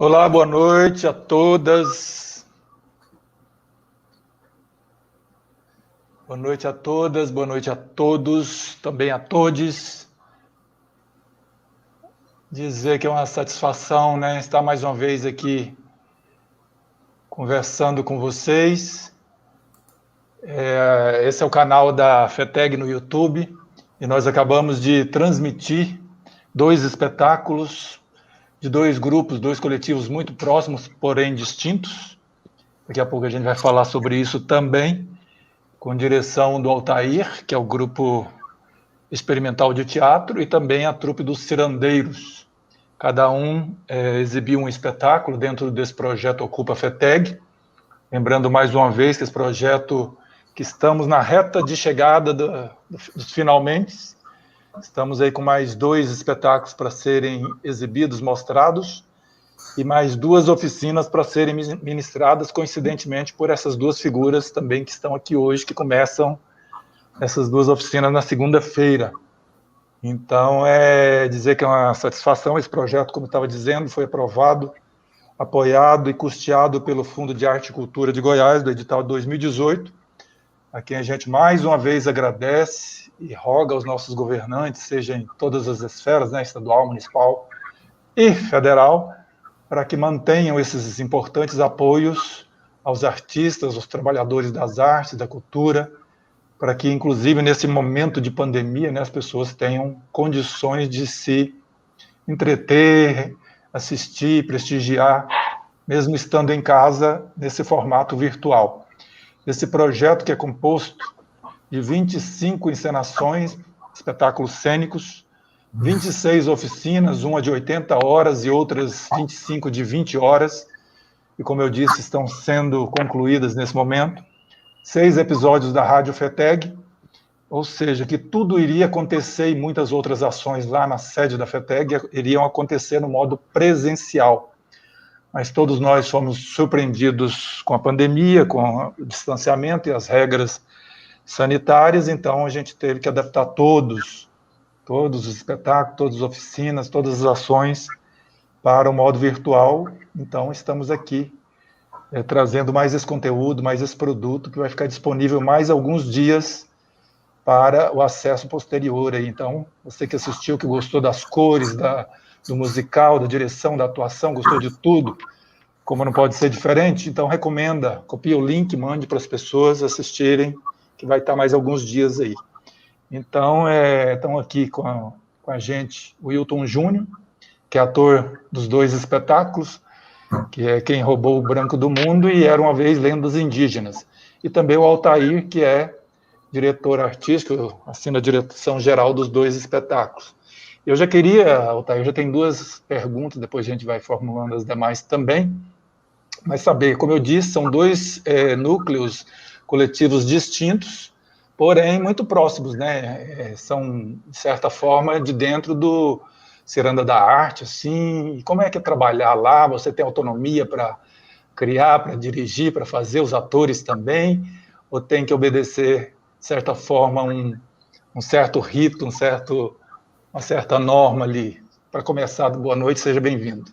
Olá, boa noite a todas. Boa noite a todas, boa noite a todos, também a todes. Dizer que é uma satisfação, né, estar mais uma vez aqui conversando com vocês. Esse é o canal da FETEG no YouTube e nós acabamos de transmitir 2 espetáculos de 2 grupos, 2 coletivos muito próximos, porém distintos. Daqui a pouco a gente vai falar sobre isso também, com direção do Altair, que é o grupo experimental de teatro, e também a trupe dos Cirandeiros. Cada um exibiu um espetáculo dentro desse projeto Ocupa FETEG. Lembrando mais uma vez que esse projeto, que estamos na reta de chegada dos finalmente, estamos aí com mais 2 espetáculos para serem exibidos, mostrados, e mais 2 oficinas para serem ministradas, coincidentemente, por essas 2 figuras também que estão aqui hoje, que começam essas 2 oficinas na segunda-feira. Então, dizer que é uma satisfação. Esse projeto, como eu estava dizendo, foi aprovado, apoiado e custeado pelo Fundo de Arte e Cultura de Goiás, do edital de 2018, a quem a gente mais uma vez agradece e roga aos nossos governantes, seja em todas as esferas, né, estadual, municipal e federal, para que mantenham esses importantes apoios aos artistas, aos trabalhadores das artes, da cultura, para que, inclusive, nesse momento de pandemia, né, as pessoas tenham condições de se entreter, assistir, prestigiar, mesmo estando em casa, nesse formato virtual. Esse projeto, que é composto de 25 encenações, espetáculos cênicos, 26 oficinas, uma de 80 horas e outras 25 de 20 horas, e, como eu disse, estão sendo concluídas nesse momento, 6 episódios da Rádio FETEG, ou seja, que tudo iria acontecer, e muitas outras ações lá na sede da FETEG iriam acontecer no modo presencial. Mas todos nós fomos surpreendidos com a pandemia, com o distanciamento e as regras sanitárias, então a gente teve que adaptar todos os espetáculos, todas as oficinas, todas as ações para o modo virtual. Então estamos aqui trazendo mais esse conteúdo, mais esse produto, que vai ficar disponível mais alguns dias para o acesso posterior. Então, você que assistiu, que gostou das cores, do musical, da direção, da atuação, gostou de tudo, como não pode ser diferente, então recomenda, copia o link, mande para as pessoas assistirem, que vai estar mais alguns dias aí. Então, estão aqui com a gente o Wilton Júnior, que é ator dos 2 espetáculos, que é Quem Roubou o Branco do Mundo e Era uma Vez Lendas Indígenas. E também o Altair, que é diretor artístico, assina a direção geral dos 2 espetáculos. Eu já queria, Altair, já tem 2 perguntas, depois a gente vai formulando as demais também, mas saber, como eu disse, são 2 núcleos coletivos distintos, porém muito próximos, né? São, de certa forma, de dentro do Ciranda da Arte, assim. E como é que é trabalhar lá? Você tem autonomia para criar, para dirigir, para fazer os atores também? Ou tem que obedecer, de certa forma, um certo rito, uma certa norma ali? Para começar, boa noite, seja bem-vindo.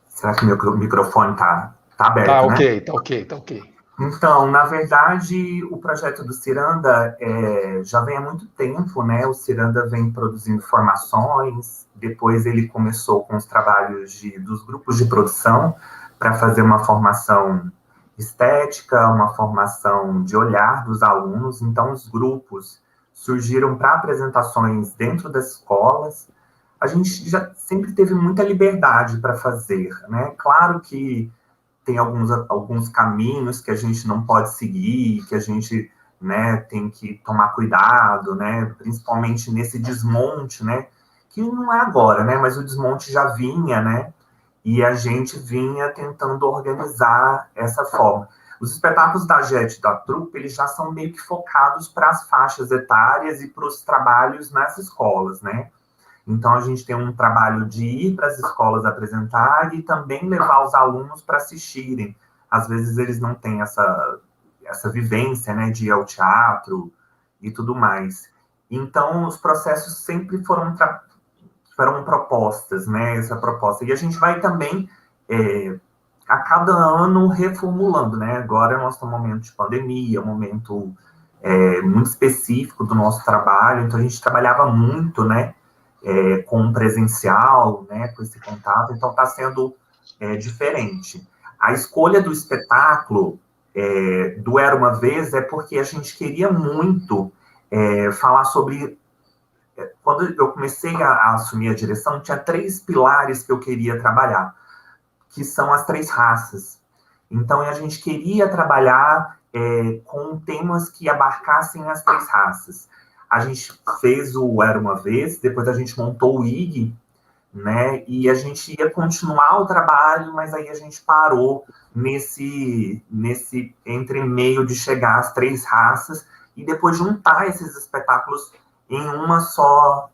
Será que meu microfone tá aberto, Tá né? ok, tá ok, tá ok. Então, na verdade, o projeto do Ciranda já vem há muito tempo, né? O Ciranda vem produzindo formações, depois ele começou com os trabalhos dos grupos de produção para fazer uma formação estética, uma formação de olhar dos alunos. Então, os grupos surgiram para apresentações dentro das escolas. A gente já sempre teve muita liberdade para fazer, né? Claro que tem alguns caminhos que a gente não pode seguir, que a gente, né, tem que tomar cuidado, né, principalmente nesse desmonte, né, que não é agora, né, mas o desmonte já vinha, né, e a gente vinha tentando organizar essa forma. Os espetáculos da JET da trupe, eles já são meio que focados para as faixas etárias e para os trabalhos nas escolas, né. Então, a gente tem um trabalho de ir para as escolas apresentar e também levar os alunos para assistirem. Às vezes, eles não têm essa vivência, né, de ir ao teatro e tudo mais. Então, os processos sempre foram propostas, né? Essa proposta. E a gente vai também, a cada ano, reformulando, né? Agora nós estamos num momento de pandemia, um momento muito específico do nosso trabalho, então a gente trabalhava muito, né? Com presencial, né? Com esse contato, então está sendo diferente. A escolha do espetáculo do Era Uma Vez é porque a gente queria muito falar sobre... Quando eu comecei a assumir a direção, tinha 3 pilares que eu queria trabalhar, que são as 3 raças. Então, a gente queria trabalhar com temas que abarcassem as 3 raças. A gente fez o Era Uma Vez, depois a gente montou o IG, né? E a gente ia continuar o trabalho, mas aí a gente parou nesse entremeio de chegar às 3 raças e depois juntar esses espetáculos em uma só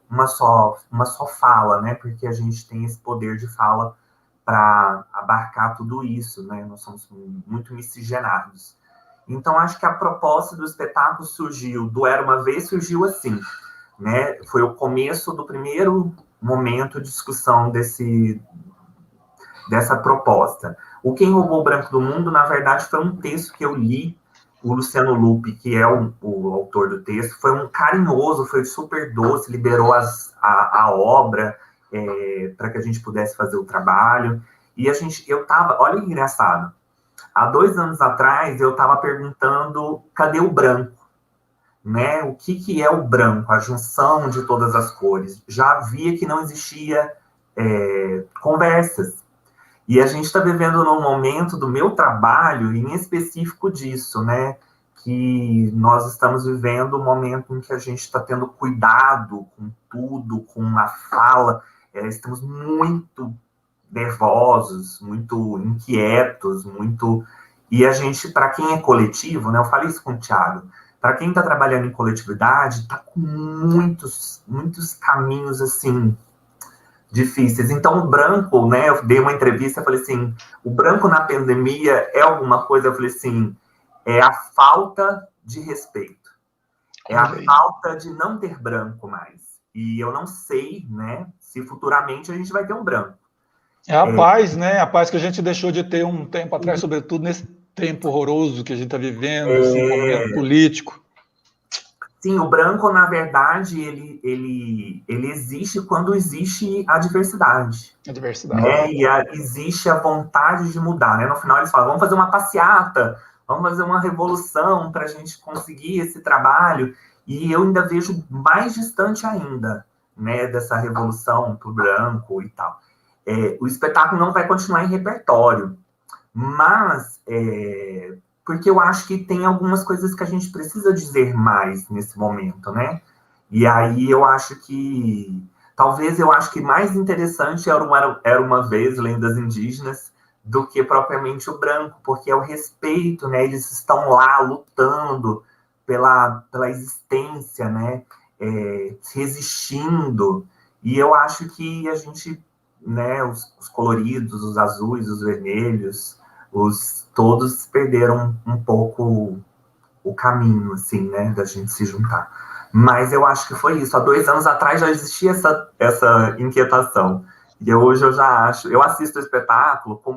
fala, né? Porque a gente tem esse poder de fala para abarcar tudo isso, né? Nós somos muito miscigenados. Então, acho que a proposta do espetáculo do Era Uma Vez surgiu assim, né? Foi o começo do primeiro momento de discussão dessa proposta. O Quem Roubou o Branco do Mundo, na verdade, foi um texto que eu li. O Luciano Lupi, que é o autor do texto, foi um carinhoso, foi super doce, liberou a obra para que a gente pudesse fazer o trabalho. E olha que engraçado, há 2 anos atrás eu estava perguntando, cadê o branco? Né? O que é o branco? A junção de todas as cores. Já via que não existia conversas. E a gente está vivendo num momento do meu trabalho, em específico disso, né? Que nós estamos vivendo um momento em que a gente está tendo cuidado com tudo, com a fala. Estamos muito nervosos, muito inquietos, muito... E a gente, para quem é coletivo, né? Eu falei isso com o Thiago, para quem está trabalhando em coletividade, está com muitos caminhos, assim, difíceis. Então, o branco, né, eu dei uma entrevista, eu falei assim, o branco na pandemia é alguma coisa, eu falei assim, é a falta de respeito, é a falta de não ter branco mais. E eu não sei, né, se futuramente a gente vai ter um branco. É a paz, né, a paz que a gente deixou de ter um tempo atrás, sobretudo nesse tempo horroroso que a gente está vivendo, esse momento político. Sim, o branco, na verdade, ele existe quando existe a diversidade. A diversidade. Né? E existe a vontade de mudar. Né? No final, eles falam, vamos fazer uma passeata, vamos fazer uma revolução para a gente conseguir esse trabalho. E eu ainda vejo mais distante ainda, né, dessa revolução para o branco e tal. O espetáculo não vai continuar em repertório, mas... porque eu acho que tem algumas coisas que a gente precisa dizer mais nesse momento, né? E aí eu acho que... Talvez eu acho que mais interessante era uma vez Lendas Indígenas do que propriamente o branco, porque é o respeito, né? Eles estão lá lutando pela existência, né? Resistindo. E eu acho que a gente, né? Os coloridos, os azuis, os vermelhos... todos perderam um pouco o caminho, assim, né, da gente se juntar. Mas eu acho que foi isso. Há 2 anos atrás já existia essa inquietação. E hoje eu já acho... Eu assisto o espetáculo com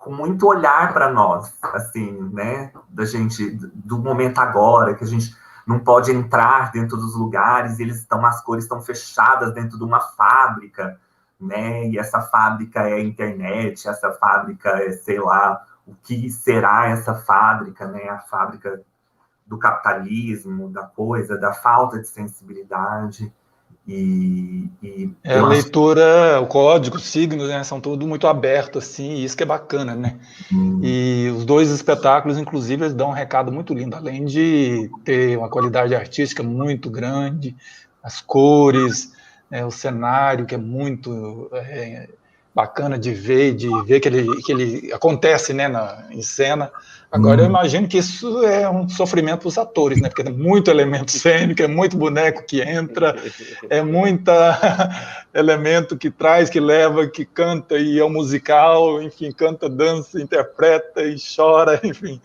muito olhar para nós, assim, né, da gente, do momento agora, que a gente não pode entrar dentro dos lugares, as cores estão fechadas dentro de uma fábrica, né? E essa fábrica é a internet, essa fábrica é, sei lá, o que será essa fábrica, né? A fábrica do capitalismo, da coisa, da falta de sensibilidade. A leitura, o código, os signos, né, são tudo muito aberto, assim, e isso que é bacana, né? E os 2 espetáculos, inclusive, eles dão um recado muito lindo, além de ter uma qualidade artística muito grande, as cores, o cenário, que é muito bacana de ver que ele acontece, né, em cena. Agora, eu imagino que isso é um sofrimento para os atores, né, porque tem muito elemento cênico, é muito boneco que entra, é muito elemento que traz, que leva, que canta, e é um musical, enfim, canta, dança, interpreta e chora, enfim.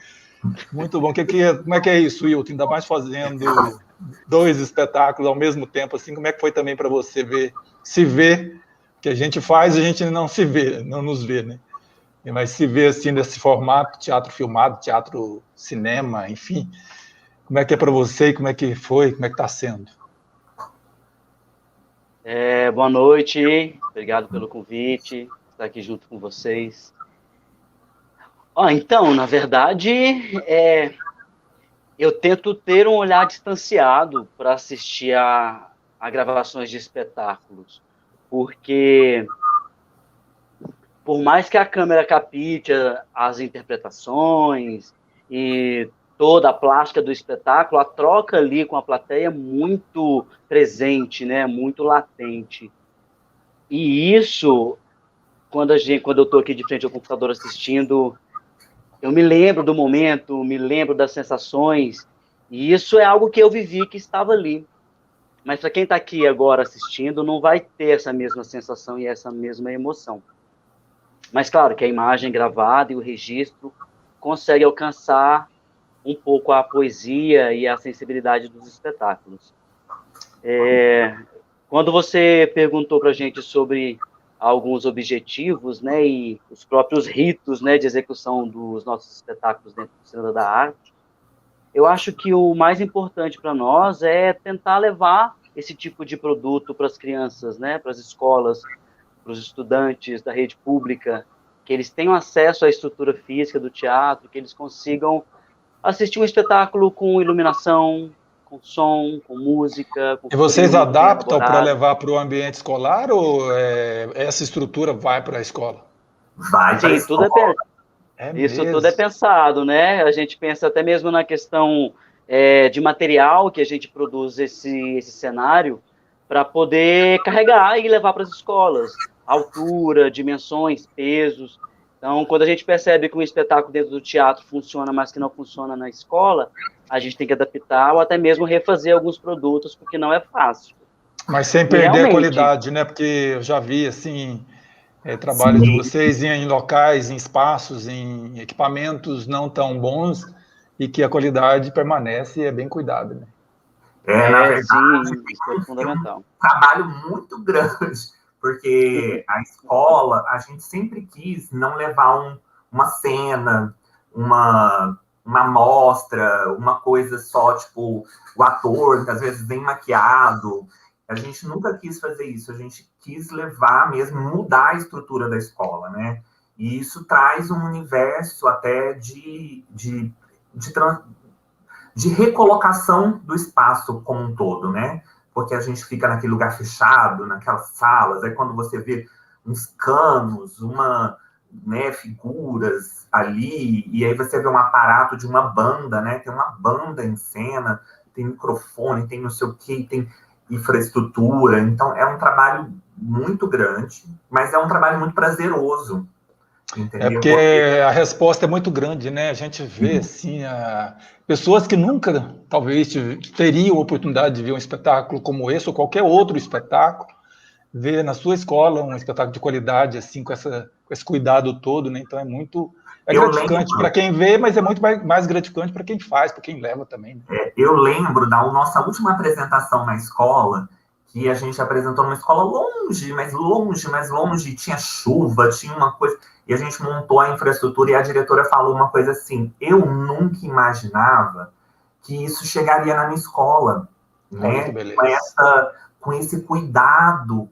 Muito bom. Como é que é isso, Wilton? Ainda mais fazendo dois espetáculos ao mesmo tempo, assim, como é que foi também para você se ver, que a gente faz, a gente não se vê, não nos vê, né? Mas se vê assim nesse formato, teatro filmado, teatro cinema, enfim, como é que é para você e como é que foi, como é que está sendo? Boa noite, obrigado pelo convite, estar aqui junto com vocês. Então, na verdade, eu tento ter um olhar distanciado para assistir a gravações de espetáculos, porque por mais que a câmera capte as interpretações e toda a plástica do espetáculo, a troca ali com a plateia é muito presente, né? Muito latente. E isso, quando eu estou aqui de frente ao computador assistindo, eu me lembro do momento, me lembro das sensações, e isso é algo que eu vivi, que estava ali. Mas para quem está aqui agora assistindo, não vai ter essa mesma sensação e essa mesma emoção. Mas claro que a imagem gravada e o registro consegue alcançar um pouco a poesia e a sensibilidade dos espetáculos. Quando você perguntou para a gente sobre alguns objetivos, né, e os próprios ritos, né, de execução dos nossos espetáculos dentro do Ciranda da Arte, eu acho que o mais importante para nós é tentar levar esse tipo de produto para as crianças, né, para as escolas, para os estudantes da rede pública, que eles tenham acesso à estrutura física do teatro, que eles consigam assistir um espetáculo com iluminação, com som, com música, com E vocês figurino bem adaptam para elaborado. levar para o ambiente escolar ou essa estrutura vai para a escola? Vai para a Sim, tudo escola. isso tudo é Mesmo? pensado, né? A gente pensa até mesmo na questão de material que a gente produz esse cenário para poder carregar e levar para as escolas. Altura, dimensões, pesos. Então, quando a gente percebe que um espetáculo dentro do teatro funciona, mas que não funciona na escola, a gente tem que adaptar ou até mesmo refazer alguns produtos, porque não é fácil. Mas sem E perder a realmente, qualidade, né? Porque eu já vi, assim, trabalhos de Sim, vocês em locais, em espaços, em equipamentos não tão bons e que a qualidade permanece e é bem cuidada, né? na verdade, sim, isso é tem um fundamental. trabalho muito grande, porque a escola, a gente sempre quis não levar uma cena, uma mostra, uma coisa só, tipo, o ator, que às vezes vem maquiado. A gente nunca quis fazer isso, a gente quis levar mesmo, mudar a estrutura da escola, né? E isso traz um universo até de recolocação do espaço como um todo, né? Porque a gente fica naquele lugar fechado, naquelas salas, aí quando você vê uns canos, figuras ali, e aí você vê um aparato de uma banda, né? Tem uma banda em cena, tem microfone, tem não sei o quê, tem infraestrutura, então é um trabalho muito grande, mas é um trabalho muito prazeroso, entendeu? Porque Porque a resposta é muito grande, né? A gente vê, assim, pessoas que nunca, talvez, teriam a oportunidade de ver um espetáculo como esse ou qualquer outro espetáculo, ver na sua escola um espetáculo de qualidade, assim, com esse cuidado todo, né? Então é eu gratificante para lembro quem vê, mas é muito mais gratificante para quem faz, para quem leva também, né? Eu lembro da nossa última apresentação na escola, que a gente apresentou numa escola longe, mas longe, mas longe, tinha chuva, tinha uma coisa, e a gente montou a infraestrutura e a diretora falou uma coisa assim: eu nunca imaginava que isso chegaria na minha escola, Olha que né? beleza. Com esse cuidado,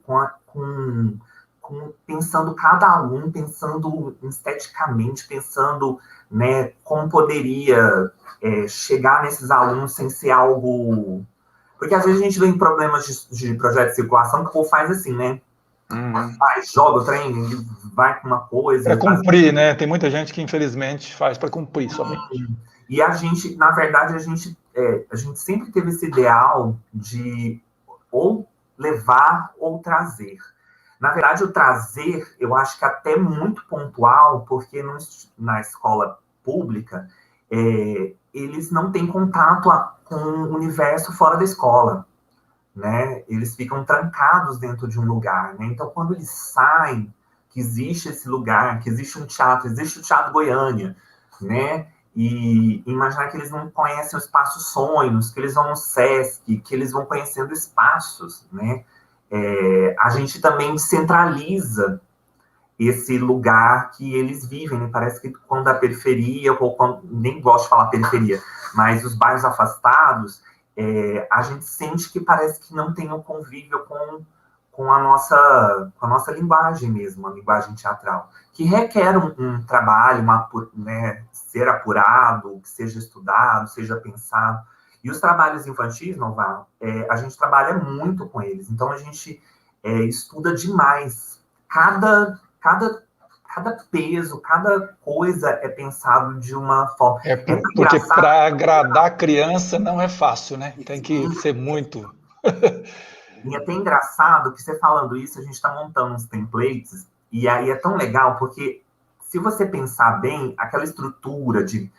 pensando cada aluno, pensando esteticamente, pensando, né, como poderia chegar nesses alunos sem ser algo... Porque às vezes a gente vê em problemas de projeto de circulação que o povo faz assim, né? Joga o trem, vai com uma Para coisa... cumprir, né? Tem muita gente que, infelizmente, faz para cumprir somente. E a gente, na verdade, a gente sempre teve esse ideal de ou levar ou trazer. Na verdade, o trazer, eu acho que até muito pontual, porque na escola pública, eles não têm contato com o universo fora da escola, né? Eles ficam trancados dentro de um lugar, né? Então, quando eles saem, que existe esse lugar, que existe um teatro, existe o Teatro Goiânia, né? e imaginar que eles não conhecem o espaço Sonhos, que eles vão no Sesc, que eles vão conhecendo espaços, né? A gente também descentraliza esse lugar que eles vivem, né? Parece que quando a periferia, ou quando, nem gosto de falar periferia, mas os bairros afastados, a gente sente que parece que não tem um convívio com a nossa linguagem mesmo, a linguagem teatral, que requer um trabalho, né, ser apurado, que seja estudado, seja pensado. E os trabalhos infantis, Noval, a gente trabalha muito com eles, então a gente estuda demais. Cada peso, cada coisa é pensado de uma forma. Porque para agradar a criança não é fácil, né? Tem que ser muito. E é até engraçado que você falando isso, a gente está montando uns templates, e aí é tão legal, porque se você pensar bem, aquela estrutura de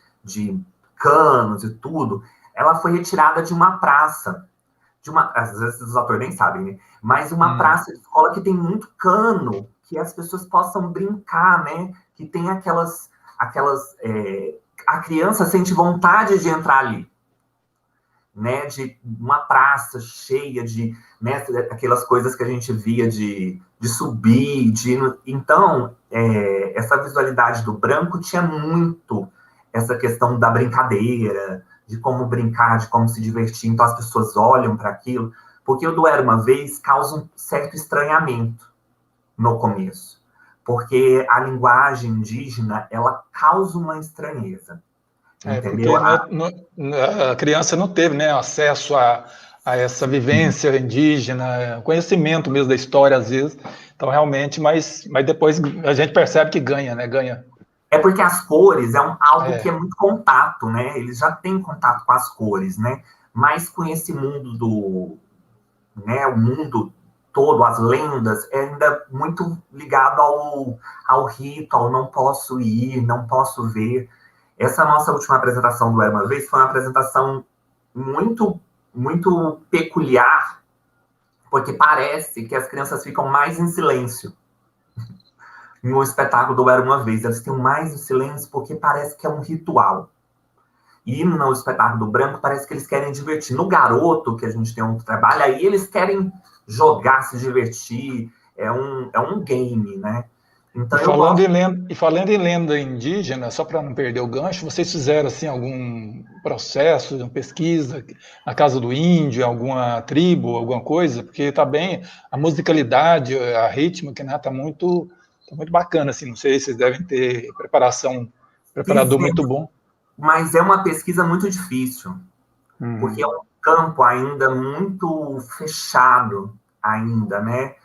canos e tudo, ela foi retirada de uma praça. Às vezes os atores nem sabem, né? Mas uma praça de escola que tem muito cano, que as pessoas possam brincar, né? Que tem a criança sente vontade de entrar ali, né? De uma praça cheia de, né? Aquelas coisas que a gente via de subir, então essa visualidade do branco tinha muito essa questão da brincadeira, de como brincar, de como se divertir, então as pessoas olham para aquilo, porque o do Era Uma Vez causa um certo estranhamento no começo, porque a linguagem indígena, ela causa uma estranheza, entendeu? Porque a criança não teve, né, acesso a essa vivência indígena, conhecimento mesmo da história, às vezes, então realmente, mas depois a gente percebe que ganha, né, ganha. É porque as cores algo que é muito contato, né? Eles já têm contato com as cores, né? Mas com esse mundo né? O mundo todo, as lendas, é ainda muito ligado ao rito, ao não posso ir, não posso ver. Essa nossa última apresentação do Era Uma Vez foi uma apresentação muito, muito peculiar, porque parece que as crianças ficam mais em silêncio. No espetáculo do Era Uma Vez, eles ficam mais em silêncio porque parece que é um ritual. E no espetáculo do Branco, parece que eles querem divertir. No Garoto, que a gente tem um trabalho, aí eles querem jogar, se divertir. É um game, né? Então, falando em lenda indígena, só para não perder o gancho, vocês fizeram assim, algum processo, uma pesquisa na casa do índio, alguma tribo, alguma coisa? Porque está bem, a musicalidade, a rítmica, né, tá muito bacana, assim, não sei se vocês devem ter preparador muito bom. Mas é uma pesquisa muito difícil, porque é um campo ainda muito fechado, ainda, né?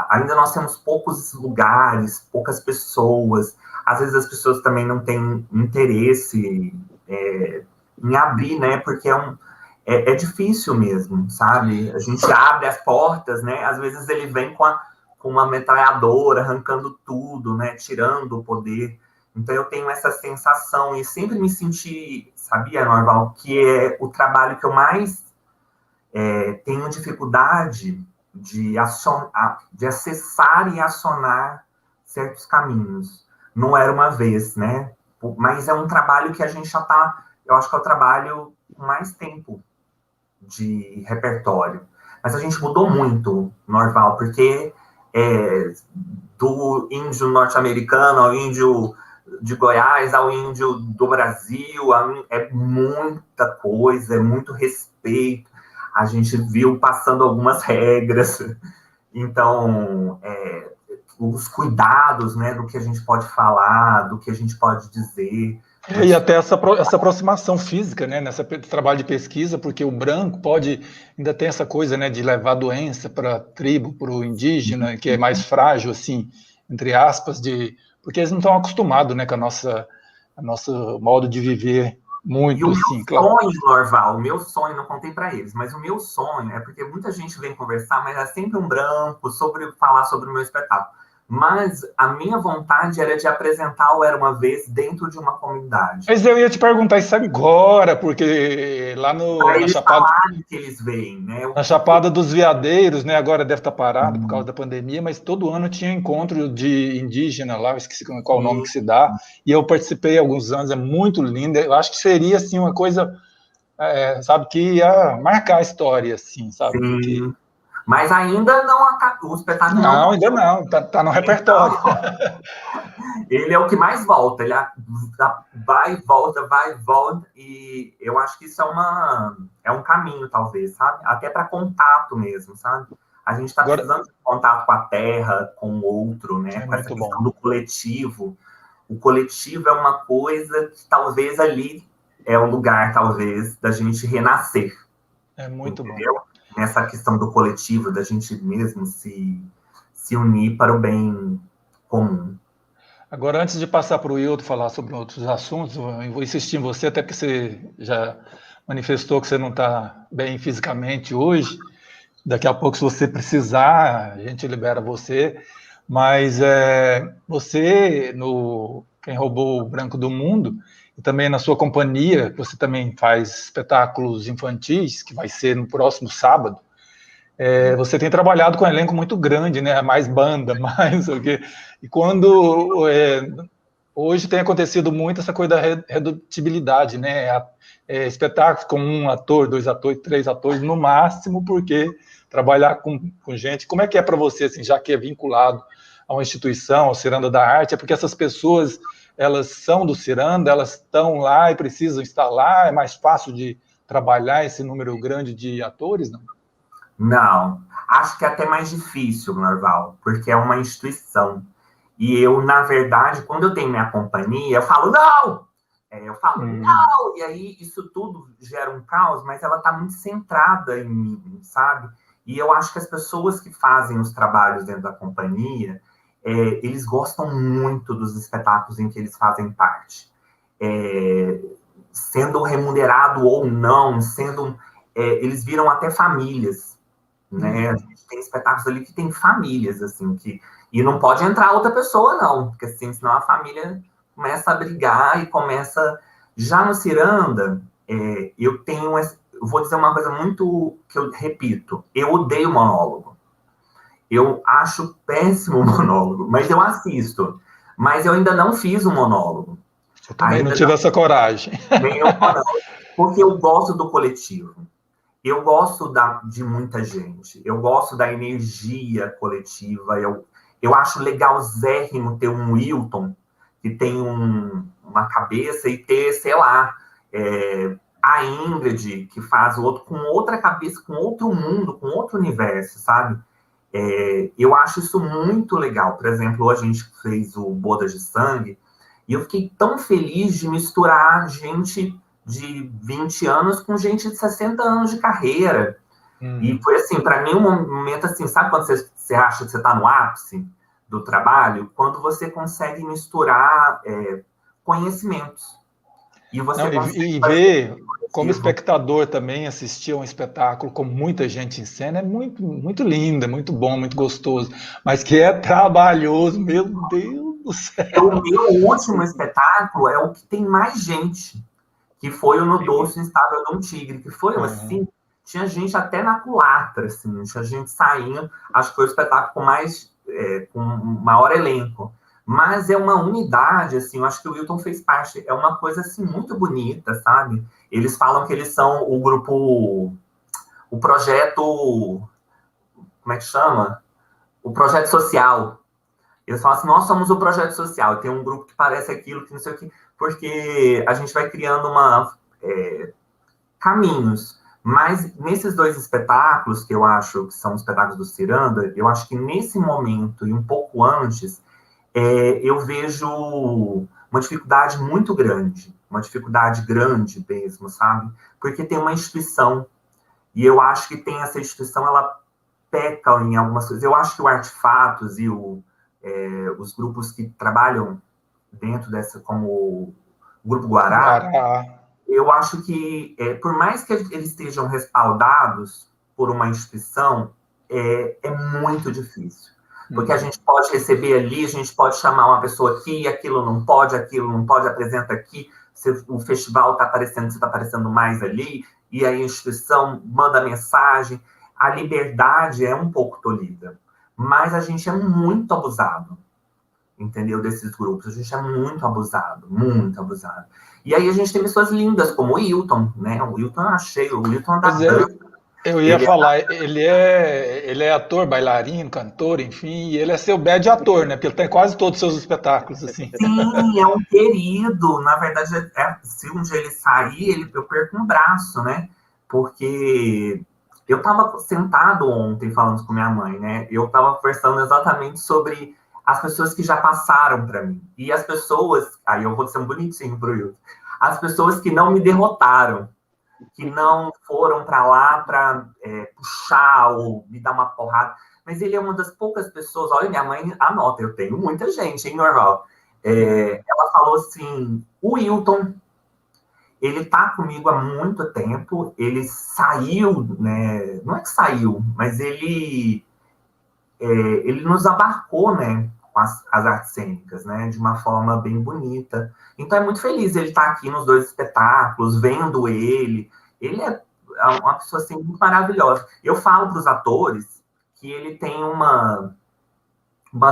Ainda nós temos poucos lugares, poucas pessoas, às vezes as pessoas também não têm interesse em abrir, né? Porque é difícil mesmo, sabe? A gente abre as portas, né? Às vezes ele vem com uma metralhadora, arrancando tudo, né? Tirando o poder. Então, eu tenho essa sensação, e sempre me senti, sabia, Norval, que é o trabalho que eu mais tenho dificuldade de acessar e acionar certos caminhos. Não Era Uma Vez, né? Mas é um trabalho que a gente já está, eu acho que é o trabalho com mais tempo de repertório. Mas a gente mudou muito, Norval, porque do índio norte-americano ao índio de Goiás ao índio do Brasil, é muita coisa, é muito respeito. A gente viu passando algumas regras. Então, os cuidados, né, do que a gente pode falar, do que a gente pode dizer. E até essa aproximação física, né, nesse trabalho de pesquisa, porque o branco ainda tem essa coisa, né, de levar doença para a tribo, para o indígena, que é mais frágil, assim, entre aspas, porque eles não estão acostumados, né, com a nosso modo de viver muito, assim, claro. Sonho, Norval, o meu sonho, não contei para eles, mas o meu sonho é porque muita gente vem conversar, mas é sempre um branco falar sobre o meu espetáculo. Mas a minha vontade era de apresentar o Era Uma Vez dentro de uma comunidade. Mas eu ia te perguntar isso agora, porque lá Para na eles Chapada, falarem que eles veem, né? na Chapada dos Veadeiros, né? Agora deve estar parado por causa da pandemia, mas todo ano tinha encontro de indígena lá, eu esqueci qual o nome que se dá, e eu participei há alguns anos, é muito lindo. Eu acho que seria assim uma coisa, sabe, que ia marcar a história, assim, sabe? Porque... Sim. Mas ainda não, o espetáculo não Não, ainda acabou. não, tá no repertório. Então, ele é o que mais volta, ele vai e volta, e eu acho que isso é um caminho, talvez, sabe? Até para contato mesmo, sabe? A gente está Agora, precisando de contato com a terra, com o outro, né? é Com essa muito questão bom. do coletivo. O coletivo é uma coisa que talvez ali é o lugar, talvez, da gente renascer, É muito bom. entendeu? Nessa questão do coletivo, da gente mesmo se unir para o bem comum. Agora, antes de passar para o Wilton falar sobre outros assuntos, eu vou insistir em você, até porque você já manifestou que você não está bem fisicamente hoje. Daqui a pouco, se você precisar, a gente libera você. Mas você, no Quem Roubou o Branco do Mundo, e também na sua companhia, você também faz espetáculos infantis, que vai ser no próximo sábado. Você tem trabalhado com um elenco muito grande, né? Mais banda, mais o quê. E quando hoje tem acontecido muito essa coisa da redutibilidade, né? Espetáculos com um ator, dois atores, três atores no máximo, porque trabalhar com gente. Como é que é para você, assim, já que é vinculado a uma instituição, ao Ciranda da Arte? É porque essas pessoas, elas são do Ciranda, elas estão lá e precisam estar lá? É mais fácil de trabalhar esse número grande de atores, não? Não, acho que é até mais difícil, Norval, porque é uma instituição. E eu, na verdade, quando eu tenho minha companhia, eu falo, não! Eu falo, não! E aí isso tudo gera um caos, mas ela está muito centrada em mim, sabe? E eu acho que as pessoas que fazem os trabalhos dentro da companhia, eles gostam muito dos espetáculos em que eles fazem parte. Sendo remunerado ou não, eles viram até famílias, né? A gente tem espetáculos ali que tem famílias, assim, e não pode entrar outra pessoa, não, porque assim, senão a família começa a brigar e começa... Já no Ciranda, eu vou dizer uma coisa muito que eu repito, eu odeio monólogo. Eu acho péssimo o monólogo, mas eu assisto. Mas eu ainda não fiz um monólogo. Eu também não Ainda tive não, essa coragem. nenhum monólogo, porque eu gosto do coletivo. Eu gosto de muita gente, eu gosto da energia coletiva, eu acho legalzérrimo ter um Wilton que tem uma cabeça e ter, sei lá, a Ingrid que faz o outro com outra cabeça, com outro mundo, com outro universo, sabe? Eu acho isso muito legal. Por exemplo, hoje a gente fez o Bodas de Sangue e eu fiquei tão feliz de misturar gente de 20 anos com gente de 60 anos de carreira. E foi assim, para mim, um momento assim, sabe quando você acha que você está no ápice do trabalho? Quando você consegue misturar conhecimentos. E você Não, consegue e fazer ver como coletivo. espectador também assistir a um espetáculo com muita gente em cena é muito, muito lindo, é muito bom, muito gostoso, mas que é trabalhoso, meu Deus do O céu. meu último espetáculo é o que tem mais gente, que foi o No Doce Instável de um Tigre, que foi Uhum. assim, tinha gente até na culatra, assim, tinha gente saindo, acho que foi o espetáculo com maior elenco. Mas é uma unidade, assim, eu acho que o Wilton fez parte, é uma coisa, assim, muito bonita, sabe? Eles falam que eles são o grupo, o projeto, como é que chama? O projeto social. Eles falam assim, nós somos o projeto social, tem um grupo que parece aquilo, que não sei o que, porque a gente vai criando caminhos. Mas nesses dois espetáculos, que eu acho que são os espetáculos do Ciranda, eu acho que nesse momento e um pouco antes, eu vejo uma dificuldade muito grande, uma dificuldade grande mesmo, sabe? Porque tem uma instituição, e eu acho que tem essa instituição, ela peca em algumas coisas. Eu acho que o Artefatos e os grupos que trabalham dentro dessa, como o Grupo Guará, Guará. eu acho que, por mais que eles estejam respaldados por uma instituição, é muito difícil. Porque a gente pode receber ali, a gente pode chamar uma pessoa aqui, aquilo não pode, apresenta aqui, se o festival está aparecendo, você está aparecendo mais ali, e aí a instituição manda mensagem. A liberdade é um pouco tolhida, mas a gente é muito abusado, entendeu? Desses grupos, a gente é muito abusado, muito abusado. E aí a gente tem pessoas lindas, como o Wilton, né? O Wilton eu achei, o Wilton da dança. Eu ia falar, ele é ator, bailarino, cantor, enfim, e ele é seu bad ator, né? Porque ele tem quase todos os seus espetáculos, assim. Sim, é um querido. Na verdade, se um dia ele sair, eu perco um braço, né? Porque eu estava sentado ontem falando com minha mãe, né? Eu estava conversando exatamente sobre as pessoas que já passaram para mim. E as pessoas, aí eu vou ser um bonitinho pro Wilton, as pessoas que não me derrotaram, que não foram para lá para puxar ou me dar uma porrada. Mas ele é uma das poucas pessoas, olha, minha mãe anota, eu tenho muita gente, hein, normal. Ela falou assim, o Wilton, ele tá comigo há muito tempo, ele saiu, né, não é que saiu, mas ele nos abarcou, né, com as artes cênicas, né, de uma forma bem bonita. Então é muito feliz ele estar aqui nos 2 espetáculos, vendo ele. Ele é uma pessoa assim, muito maravilhosa. Eu falo para os atores que ele tem uma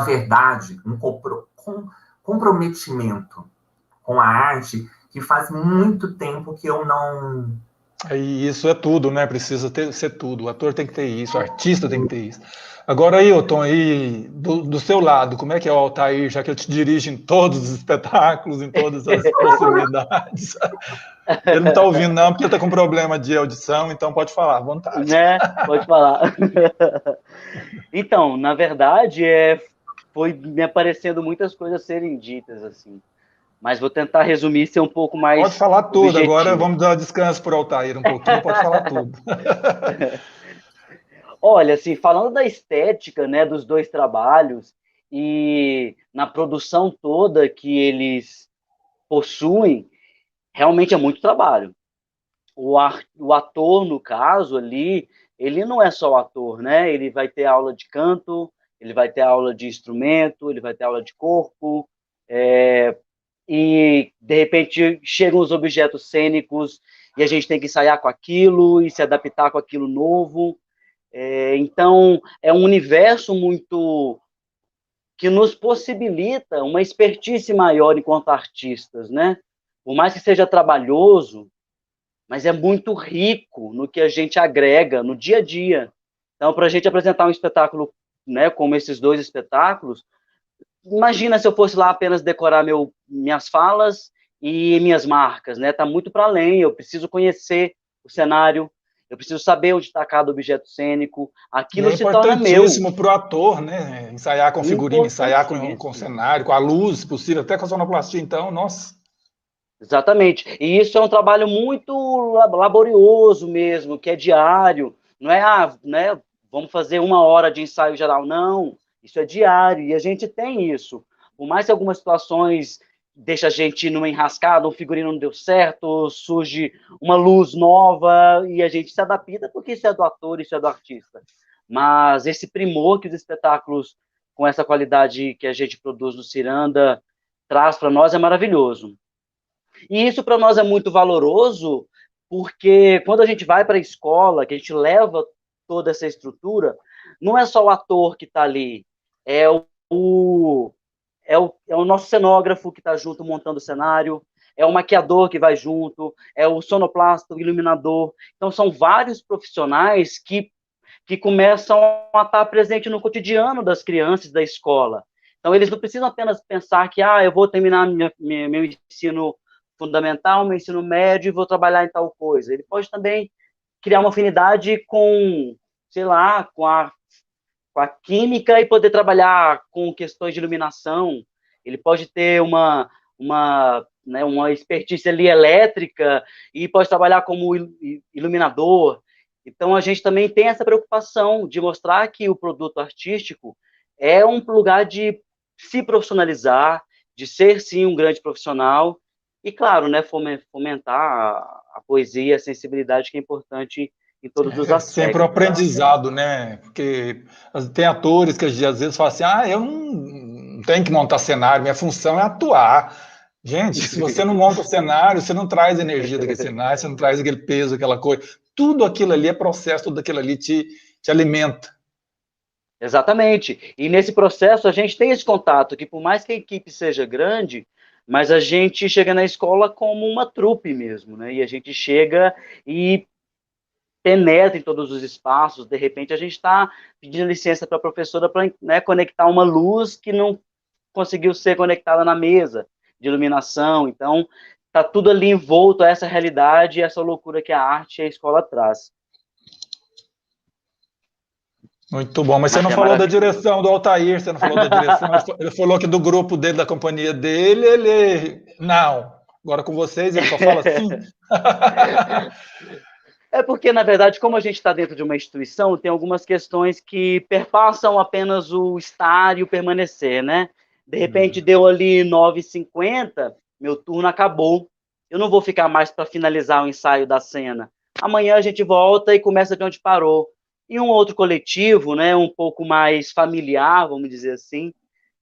verdade, um comprometimento com a arte que faz muito tempo que eu não... E isso é tudo, né? Precisa ser tudo. O ator tem que ter isso, o artista tem que ter isso. Agora, Ailton, aí, do seu lado, como é que é o Altair, já que ele te dirige em todos os espetáculos, em todas as possibilidades? Ele não está ouvindo, não, porque ele está com problema de audição, então pode falar, à vontade. Né? Pode falar. Então, na verdade, foi me aparecendo muitas coisas serem ditas, assim. Mas vou tentar resumir, ser um pouco mais Pode falar tudo, objetivo. agora vamos dar descanso para o Altair um pouquinho, pode falar tudo. Olha, assim, falando da estética, né, dos 2 trabalhos e na produção toda que eles possuem, realmente é muito trabalho. O ator, no caso, ali, ele não é só o ator, né? Ele vai ter aula de canto, ele vai ter aula de instrumento, ele vai ter aula de corpo, e, de repente, chegam os objetos cênicos e a gente tem que ensaiar com aquilo e se adaptar com aquilo novo. Então, é um universo muito que nos possibilita uma expertise maior enquanto artistas, né? Por mais que seja trabalhoso, mas é muito rico no que a gente agrega no dia a dia. Então, para a gente apresentar um espetáculo, né, como esses 2 espetáculos, imagina se eu fosse lá apenas decorar minhas falas e minhas marcas, né? Tá muito para além, eu preciso conhecer o cenário, eu preciso saber onde está cada objeto cênico, aquilo se torna meu. É importantíssimo para o ator, né? Ensaiar com figurino, ensaiar com cenário, com a luz, se possível, até com a sonoplastia, então, nossa. Exatamente. E isso é um trabalho muito laborioso mesmo, que é diário. Não é, né, vamos fazer 1 hora de ensaio geral, não. Isso é diário, e a gente tem isso. Por mais que algumas situações deixa a gente numa enrascada, um figurino não deu certo, surge uma luz nova, e a gente se adapta, porque isso é do ator, isso é do artista. Mas esse primor que os espetáculos, com essa qualidade que a gente produz no Ciranda, traz para nós é maravilhoso. E isso para nós é muito valoroso, porque quando a gente vai para a escola, que a gente leva toda essa estrutura, não é só o ator que está ali, é o nosso cenógrafo que está junto montando o cenário, é o maquiador que vai junto, é o sonoplasta, o iluminador. Então, são vários profissionais que começam a estar presentes no cotidiano das crianças da escola. Então, eles não precisam apenas pensar que eu vou terminar meu ensino fundamental, meu ensino médio e vou trabalhar em tal coisa. Ele pode também criar uma afinidade com, sei lá, com a química e poder trabalhar com questões de iluminação. Ele pode ter uma expertise ali elétrica e pode trabalhar como iluminador. Então, a gente também tem essa preocupação de mostrar que o produto artístico é um lugar de se profissionalizar, de ser, sim, um grande profissional e, claro, né, fomentar a poesia, a sensibilidade que é importante em todos os É sempre um aspectos. aprendizado, né? Porque tem atores que às vezes falam assim, eu não tenho que montar cenário, minha função é atuar. Gente, se você não monta o cenário, você não traz energia daquele cenário, você não traz aquele peso, aquela coisa. Tudo aquilo ali é processo, tudo aquilo ali te alimenta. Exatamente. E nesse processo a gente tem esse contato, que por mais que a equipe seja grande, mas a gente chega na escola como uma trupe mesmo, né? E a gente chega e penetra em todos os espaços. De repente a gente está pedindo licença para a professora para, né, conectar uma luz que não conseguiu ser conectada na mesa de iluminação. Então está tudo ali envolto a essa realidade, essa loucura que a arte e a escola traz. Muito bom, mas você não falou da direção do Altair, você não falou da direção, ele falou que do grupo dele, da companhia dele, ele... Não, agora com vocês ele só fala assim. É porque, na verdade, como a gente está dentro de uma instituição, tem algumas questões que perpassam apenas o estar e o permanecer, né? De repente, deu ali 9h50, meu turno acabou. Eu não vou ficar mais para finalizar o ensaio da cena. Amanhã a gente volta e começa de onde parou. Em um outro coletivo, né, um pouco mais familiar, vamos dizer assim,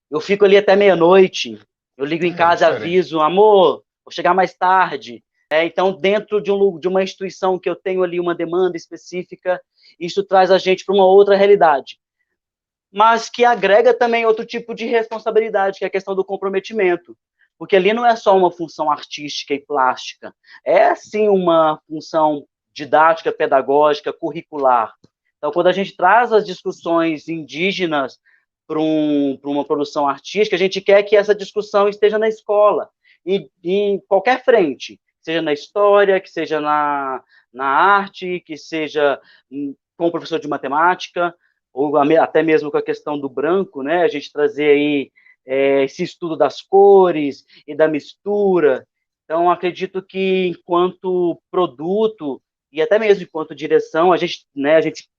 eu fico ali até meia-noite. Eu ligo em casa e aviso, amor, vou chegar mais tarde. Então, dentro de uma instituição que eu tenho ali uma demanda específica, isso traz a gente para uma outra realidade. Mas que agrega também outro tipo de responsabilidade, que é a questão do comprometimento. Porque ali não é só uma função artística e plástica, é sim uma função didática, pedagógica, curricular. Então, quando a gente traz as discussões indígenas para uma produção artística, a gente quer que essa discussão esteja na escola, e em qualquer frente, seja na história, que seja na arte, que seja com o professor de matemática, ou até mesmo com a questão do branco, né? A gente trazer aí esse estudo das cores e da mistura. Então, acredito que enquanto produto e até mesmo enquanto direção, a gente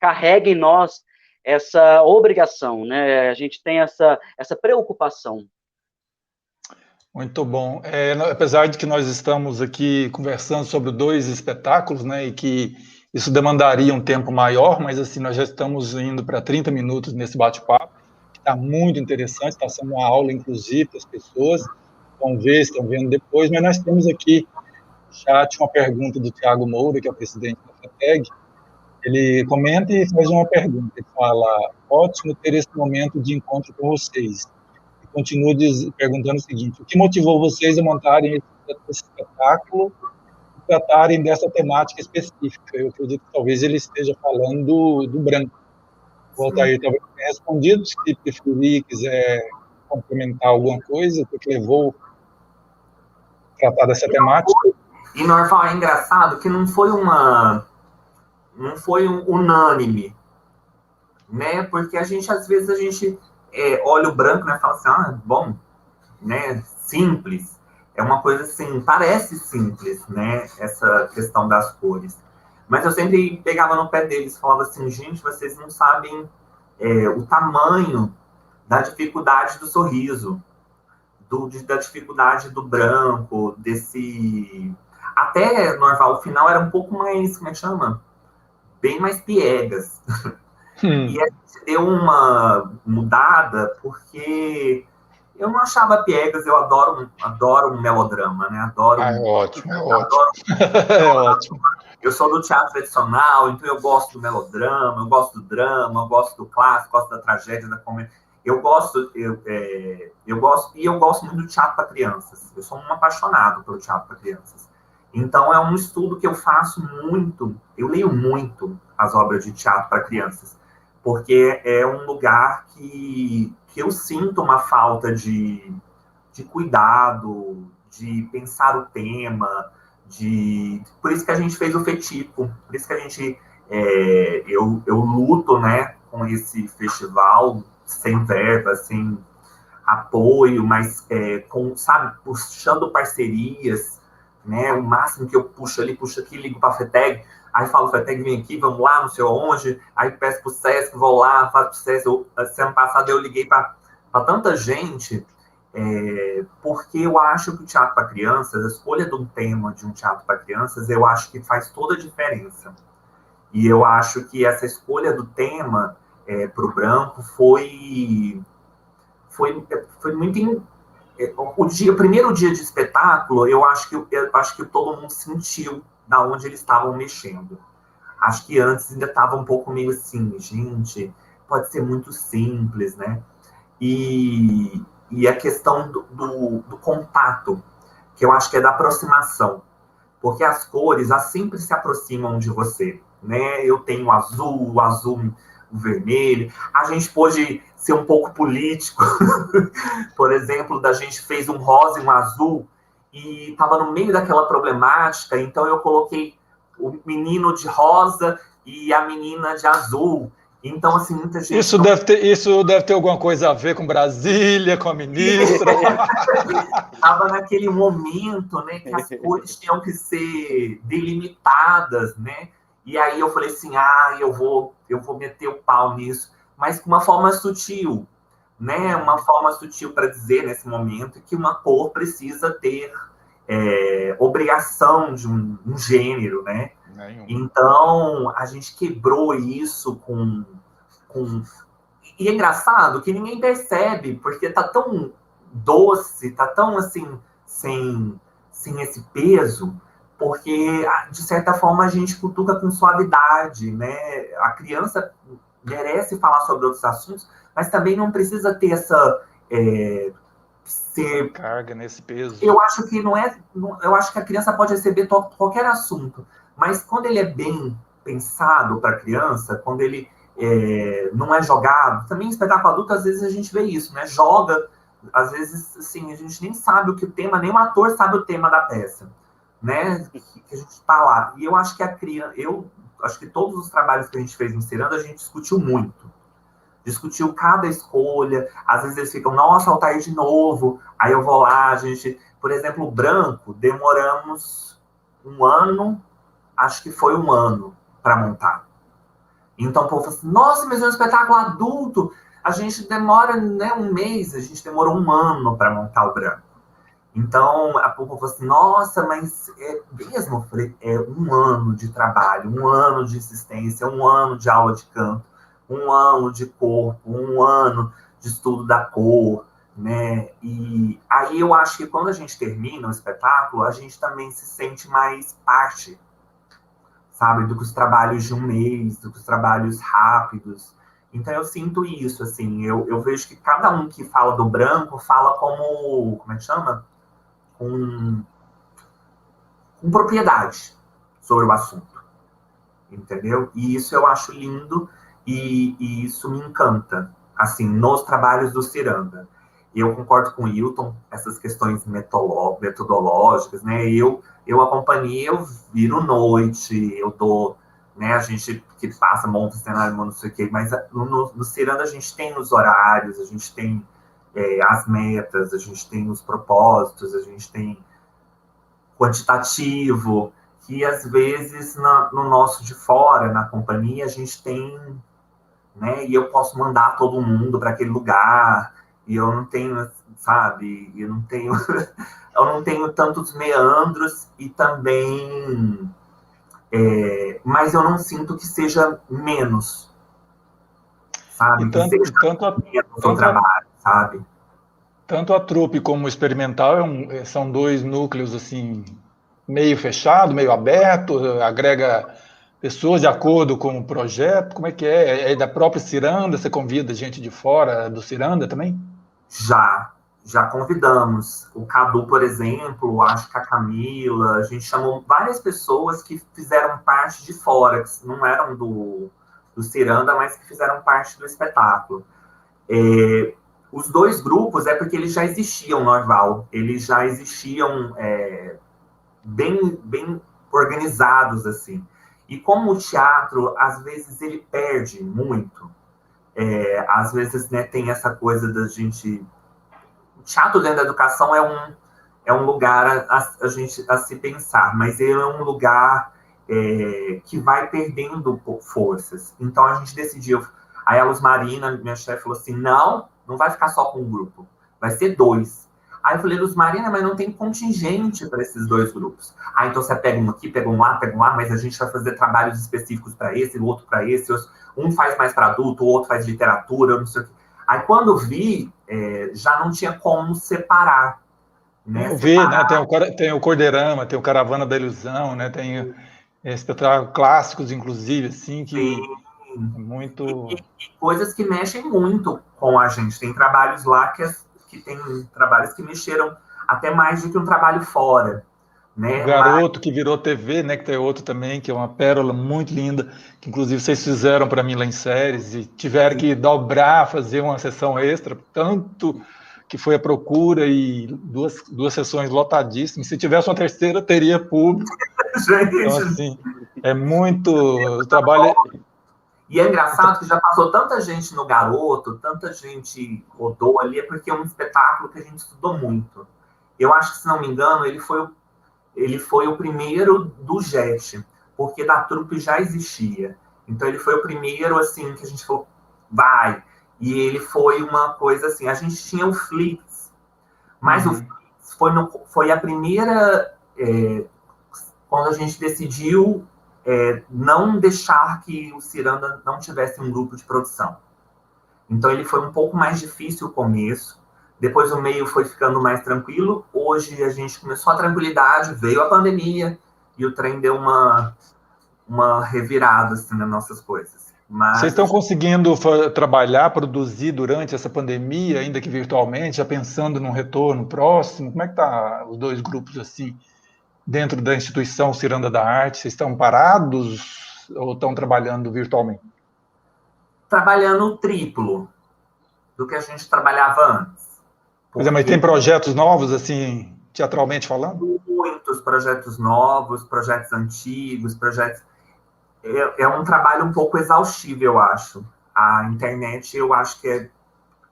carrega em nós essa obrigação, né? A gente tem essa preocupação. Muito bom. Apesar de que nós estamos aqui conversando sobre 2 espetáculos, né, e que isso demandaria um tempo maior, mas assim, nós já estamos indo para 30 minutos nesse bate-papo, que está muito interessante, está sendo uma aula, inclusive, para as pessoas, vão ver, estão vendo depois, mas nós temos aqui no chat uma pergunta do Thiago Moura, que é o presidente da FETEG. Ele comenta e faz uma pergunta, ele fala, ótimo ter esse momento de encontro com vocês. Continua perguntando o seguinte: o que motivou vocês a montarem esse espetáculo e tratarem dessa temática específica? Eu acredito que talvez ele esteja falando do branco. O Altair talvez tenha respondido, se preferir, quiser complementar alguma coisa, o que levou a tratar dessa temática. E, Norval, é engraçado que não foi unânime, né? Porque às vezes a gente olha o branco, né, e fala assim, bom, né, simples. É uma coisa assim, parece simples, né, essa questão das cores. Mas eu sempre pegava no pé deles e falava assim, gente, vocês não sabem o tamanho da dificuldade do sorriso, da dificuldade do branco, desse... Até, Norval, o final era um pouco mais, como é que chama? Bem mais piegas. E a gente deu uma mudada porque eu não achava piegas, eu adoro um melodrama, né? Adoro. É ótimo, é ótimo. Eu sou do teatro tradicional, então eu gosto do melodrama, eu gosto do drama, eu gosto do clássico, gosto da tragédia, da comédia. Eu gosto muito do teatro para crianças. Eu sou um apaixonado pelo teatro para crianças. Então é um estudo que eu faço muito, eu leio muito as obras de teatro para crianças, porque é um lugar que eu sinto uma falta de cuidado, de pensar o tema, por isso que a gente fez o FETIPO, por isso que a gente, eu luto, né, com esse festival, sem verba, sem apoio, mas puxando parcerias, né, o máximo que eu puxo ali, puxo aqui, ligo para a FETEG, aí falo, FETEG, vem aqui, vamos lá, não sei onde, aí peço para o SESC, vou lá, faço para o SESC. Semana passada eu liguei para tanta gente, porque eu acho que o teatro para crianças, a escolha de um tema de um teatro para crianças, eu acho que faz toda a diferença. E eu acho que essa escolha do tema para o branco foi muito... O primeiro dia de espetáculo, eu acho que todo mundo sentiu da onde eles estavam mexendo. Acho que antes ainda estava um pouco meio assim, gente, pode ser muito simples, né? E a questão do contato, que eu acho que é da aproximação, porque as cores, elas sempre se aproximam de você, né? Eu tenho o azul, o vermelho. A gente pôde ser um pouco político, por exemplo, da gente fez um rosa e um azul, e estava no meio daquela problemática, então eu coloquei o menino de rosa e a menina de azul. Então, assim, muita gente... Isso deve ter alguma coisa a ver com Brasília, com a ministra. Estava naquele momento, né, que as cores tinham que ser delimitadas, né? E aí eu falei assim, eu vou meter o pau nisso, mas com uma forma sutil, né? Uma forma sutil para dizer nesse momento que uma cor precisa ter obrigação de um gênero, né? Nenhum. Então, a gente quebrou isso com... E é engraçado que ninguém percebe, porque tá tão doce, tá tão assim, sem esse peso, porque, de certa forma, a gente cutuca com suavidade, né? A criança merece falar sobre outros assuntos, mas também não precisa ter essa... carga nesse peso. Eu acho que eu acho que a criança pode receber qualquer assunto, mas quando ele é bem pensado para a criança, quando ele não é jogado, também em espetáculo adulto, às vezes a gente vê isso, né? Joga, às vezes, assim, a gente nem sabe o que o tema, nem o ator sabe o tema da peça, né? Que a gente está lá. E eu acho que eu acho que todos os trabalhos que a gente fez no Ciranda, a gente discutiu muito. Discutiu cada escolha, às vezes eles ficam, nossa, Altair de novo, aí eu vou lá, a gente... Por exemplo, o branco, demoramos um ano, acho que foi um ano para montar. Então o povo fala assim, nossa, mas é um espetáculo adulto, a gente demora, né, um mês, a gente demorou um ano para montar o branco. Então, a povo falou assim, nossa, mas é mesmo? Eu falei, é um ano de trabalho, um ano de insistência, um ano de aula de canto, um ano de corpo, um ano de estudo da cor, né? E aí eu acho que quando a gente termina o espetáculo, a gente também se sente mais parte, sabe? Do que os trabalhos de um mês, do que os trabalhos rápidos. Então eu sinto isso, assim, eu vejo que cada um que fala do branco fala como é que chama? Com propriedade sobre o assunto, entendeu? E isso eu acho lindo e isso me encanta, assim, nos trabalhos do Ciranda. Eu concordo com o Hilton, essas questões metodológicas, né? Eu acompanhei, eu viro noite, eu dou, né? A gente que passa, monta cenário, não sei o quê, mas no Ciranda a gente tem os horários, a gente tem as metas, a gente tem os propósitos, a gente tem quantitativo, que às vezes no nosso de fora, na companhia, a gente tem, né? E eu posso mandar todo mundo para aquele lugar, e eu não tenho, sabe? Eu não tenho tantos meandros e também, mas eu não sinto que seja menos, sabe? Que seja menos o trabalho, sabe? Tanto a trupe como o experimental são dois núcleos assim meio fechado, meio aberto, agrega pessoas de acordo com o projeto. Como é que é? É da própria Ciranda? Você convida gente de fora do Ciranda também? Já convidamos. O Cadu, por exemplo, acho que a Camila, a gente chamou várias pessoas que fizeram parte de fora, que não eram do Ciranda, mas que fizeram parte do espetáculo. Os dois grupos é porque eles já existiam no Orval, eles já existiam bem organizados, assim. E como o teatro, às vezes, ele perde muito. Às vezes, né, tem essa coisa da gente... O teatro dentro da educação é um lugar a se pensar, mas ele é um lugar que vai perdendo forças. Então, a gente decidiu... Aí a Luz Marina, minha chefe, falou assim, não vai ficar só com um grupo, vai ser 2. Aí eu falei, Luz Marina, mas não tem contingente para esses 2 grupos. Ah, então você pega um aqui, pega um lá, mas a gente vai fazer trabalhos específicos para esse, o outro para esse, um faz mais para adulto, o outro faz literatura, não sei o quê. Aí quando vi, já não tinha como separar. Né? Eu vi, né? Tem o Cordeirama, tem o Caravana da Ilusão, né? Tem espetáculos clássicos, inclusive, assim, que é muito... E coisas que mexem muito com a gente. Tem trabalhos lá que tem trabalhos que mexeram até mais do que um trabalho fora. Né? O Garoto que virou TV, né? Que tem outro também, que é uma pérola muito linda, que inclusive vocês fizeram para mim lá em séries, e tiveram que dobrar, fazer uma sessão extra, tanto que foi a procura, e duas sessões lotadíssimas. Se tivesse uma terceira, teria público. Gente. Então, assim, é muito... O trabalho... E é engraçado que já passou tanta gente no Garoto, tanta gente rodou ali, é porque é um espetáculo que a gente estudou muito. Eu acho que, se não me engano, ele foi o primeiro do JET, porque da trupe já existia. Então, ele foi o primeiro, assim, que a gente falou, vai. E ele foi uma coisa assim, a gente tinha o Flix, mas o Flix foi a primeira, quando a gente decidiu não deixar que o Ciranda não tivesse um grupo de produção. Então, ele foi um pouco mais difícil o começo, depois o meio foi ficando mais tranquilo, hoje a gente começou a tranquilidade, veio a pandemia, e o trem deu uma revirada assim, nas nossas coisas. Mas vocês estão conseguindo trabalhar, produzir durante essa pandemia, ainda que virtualmente, já pensando num retorno próximo? Como é que tá os 2 grupos assim, dentro da instituição Ciranda da Arte? Vocês estão parados ou estão trabalhando virtualmente? Trabalhando o triplo do que a gente trabalhava antes. Pois é, mas tem projetos novos, assim, teatralmente falando? Muitos projetos novos, projetos antigos, projetos... É um trabalho um pouco exaustivo, eu acho. A internet, eu acho que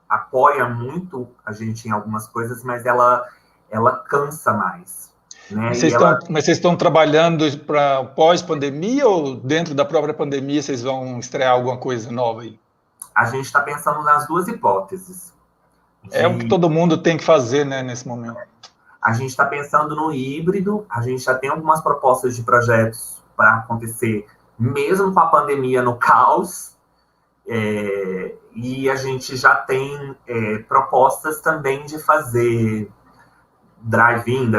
apoia muito a gente em algumas coisas, mas ela cansa mais. Né? Mas vocês estão trabalhando para pós-pandemia, ou dentro da própria pandemia vocês vão estrear alguma coisa nova aí? A gente está pensando nas 2 hipóteses. É o que todo mundo tem que fazer, né, nesse momento. A gente está pensando no híbrido, a gente já tem algumas propostas de projetos para acontecer mesmo com a pandemia no caos, e a gente já tem propostas também de fazer drive-in,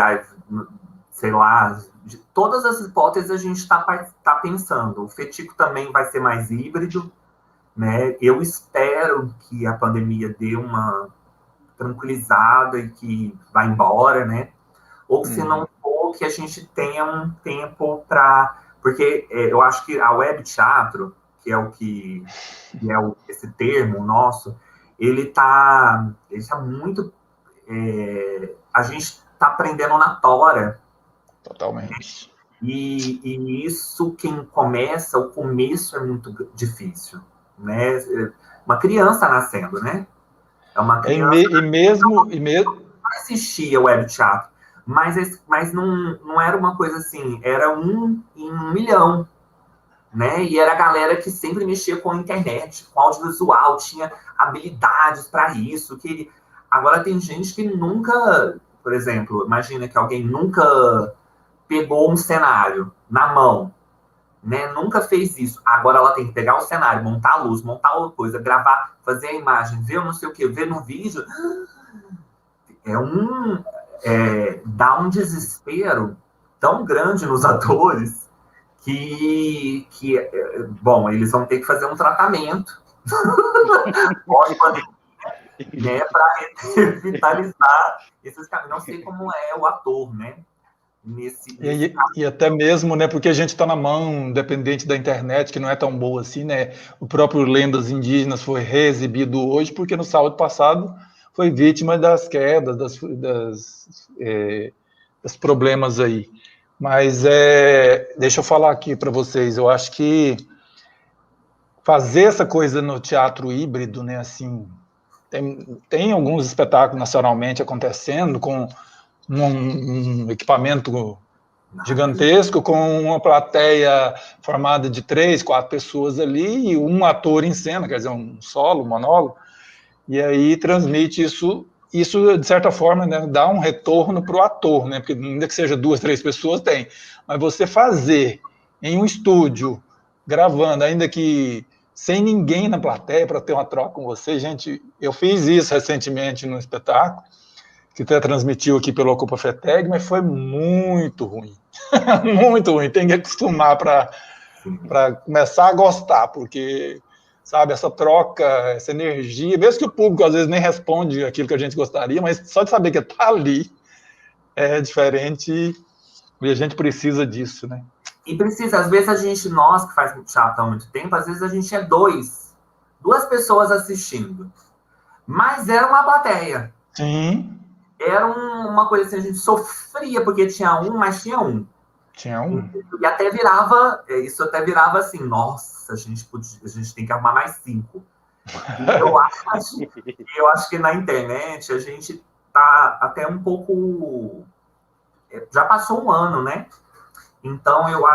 sei lá, de todas as hipóteses a gente está pensando. O Fetico também vai ser mais híbrido, né? Eu espero que a pandemia dê uma tranquilizada e que vá embora, né? Ou se não for, que a gente tenha um tempo para... Porque eu acho que a web teatro, que é esse termo nosso, ele tá muito... a gente está aprendendo na tora. Totalmente. E isso, quem começa, o começo é muito difícil, né? Uma criança nascendo, né? É uma criança... E mesmo... Não existia web teatro. Mas não era uma coisa assim, era 1 em 1 milhão, né? E era a galera que sempre mexia com a internet, com audiovisual, tinha habilidades para isso. Agora tem gente que nunca, por exemplo, imagina que alguém nunca pegou um cenário na mão, né? Nunca fez isso. Agora ela tem que pegar o cenário, montar a luz, montar outra coisa, gravar, fazer a imagem, ver não sei o que, ver no vídeo. Dá um desespero tão grande nos atores que bom, eles vão ter que fazer um tratamento né, para revitalizar esses caminhos. Não sei como é o ator, né? E até mesmo, né, porque a gente está na mão, independente da internet, que não é tão boa assim, né? O próprio Lendas Indígenas foi reexibido hoje, porque no sábado passado foi vítima das quedas, dos problemas aí. Mas deixa eu falar aqui para vocês, eu acho que fazer essa coisa no teatro híbrido, né, assim, tem alguns espetáculos nacionalmente acontecendo com um equipamento gigantesco, com uma plateia formada de 3, 4 pessoas ali, e um ator em cena, quer dizer, um solo, um monólogo, e aí transmite isso isso, de certa forma, né, dá um retorno para o ator, né? Porque ainda que seja 2, 3 pessoas, tem. Mas você fazer em um estúdio, gravando, ainda que sem ninguém na plateia, para ter uma troca com você, gente, eu fiz isso recentemente no espetáculo, que até transmitiu aqui pelo Ocupa FETEG, mas foi muito ruim. Muito ruim. Tem que acostumar para começar a gostar, porque, sabe, essa troca, essa energia, mesmo que o público às vezes nem responde aquilo que a gente gostaria, mas só de saber que está ali é diferente e a gente precisa disso, né? E precisa, às vezes nós que faz teatro há muito tempo, às vezes a gente é duas pessoas assistindo. Mas era uma plateia. Sim. Era uma coisa assim, a gente sofria porque tinha um, mas tinha um. Tinha um. E até virava, isso até virava assim, nossa, a gente tem que arrumar mais 5. Eu acho que na internet a gente tá até um pouco... Já passou um ano, né? Então, eu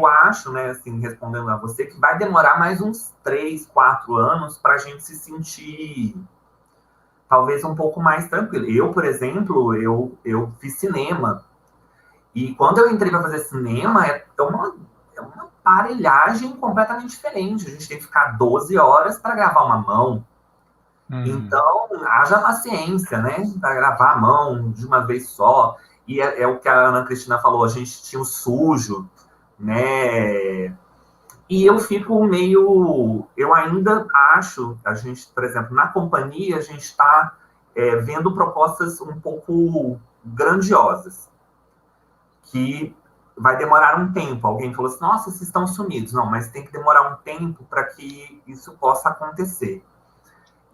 acho, né, assim, respondendo a você, que vai demorar mais uns 3, 4 anos para a gente se sentir talvez um pouco mais tranquilo. Eu, por exemplo, eu fiz cinema. E quando eu entrei para fazer cinema, é uma aparelhagem completamente diferente. A gente tem que ficar 12 horas para gravar uma mão. Então, haja paciência, né? Para gravar a mão de uma vez só. E é o que a Ana Cristina falou, a gente tinha o sujo, né? E eu fico meio... Eu ainda acho, a gente, por exemplo, na companhia, a gente está vendo propostas um pouco grandiosas, que vai demorar um tempo. Alguém falou assim, nossa, vocês estão sumidos. Não, mas tem que demorar um tempo para que isso possa acontecer.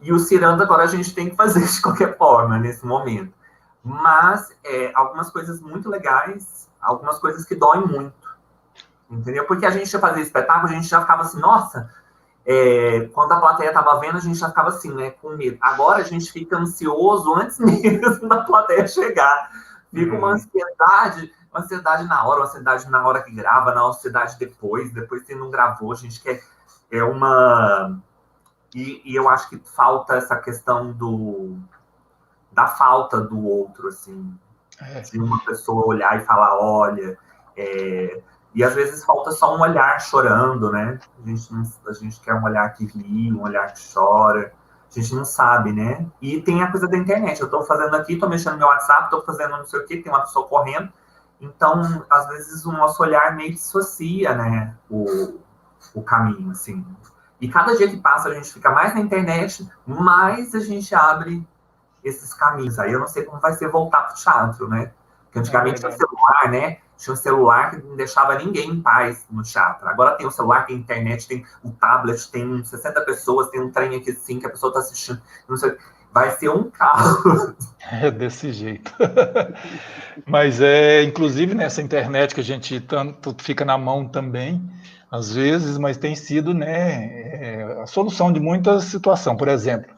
E o Ciranda agora a gente tem que fazer de qualquer forma, nesse momento. Mas algumas coisas muito legais, algumas coisas que doem muito, entendeu? Porque a gente ia fazer espetáculo, a gente já ficava assim, nossa, quando a plateia estava vendo, a gente já ficava assim, né, com medo. Agora a gente fica ansioso antes mesmo da plateia chegar. Fica uma ansiedade na hora, uma ansiedade na hora que grava, na ansiedade depois que não gravou, a gente quer uma... E eu acho que falta essa questão da falta do outro, assim, de uma pessoa olhar e falar, olha, e às vezes falta só um olhar chorando, né? A gente quer um olhar que ri, um olhar que chora, a gente não sabe, né? E tem a coisa da internet, eu tô fazendo aqui, tô mexendo no meu WhatsApp, tô fazendo não sei o quê, tem uma pessoa correndo, então, às vezes, o nosso olhar meio dissocia, né, o caminho, assim. E cada dia que passa, a gente fica mais na internet, mais a gente abre esses caminhos. Aí eu não sei como vai ser voltar pro teatro, né? Porque antigamente tinha o celular, né? Tinha um celular que não deixava ninguém em paz no teatro. Agora tem o celular, tem a internet, tem o tablet, tem 60 pessoas, tem um trem aqui assim que a pessoa tá assistindo. Não sei, vai ser um caos. É desse jeito. Mas inclusive nessa internet que a gente tanto fica na mão também, às vezes, mas tem sido, né, a solução de muita situação. Por exemplo,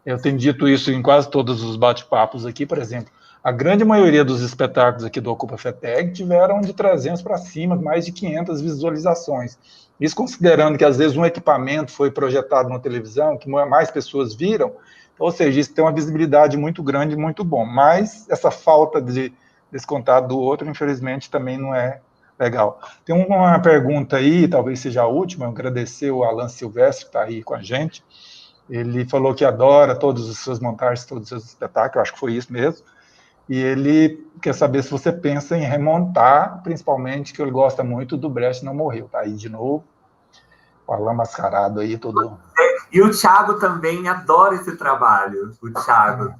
eu tenho dito isso em quase todos os bate-papos aqui, por exemplo, a grande maioria dos espetáculos aqui do Ocupa FETEG tiveram de 300 para cima, mais de 500 visualizações. Isso considerando que às vezes um equipamento foi projetado na televisão, que mais pessoas viram, ou seja, isso tem uma visibilidade muito grande, muito bom. Mas essa falta desse contato do outro, infelizmente, também não é legal. Tem uma pergunta aí, talvez seja a última, eu agradecer o Alan Silvestre, que está aí com a gente. Ele falou que adora todas as suas montagens, todos os seus espetáculos, eu acho que foi isso mesmo. E ele quer saber se você pensa em remontar, principalmente, que ele gosta muito do Brecht Não Morreu. Tá aí de novo, o Alan mascarado aí, todo... E o Thiago também adora esse trabalho. O Thiago,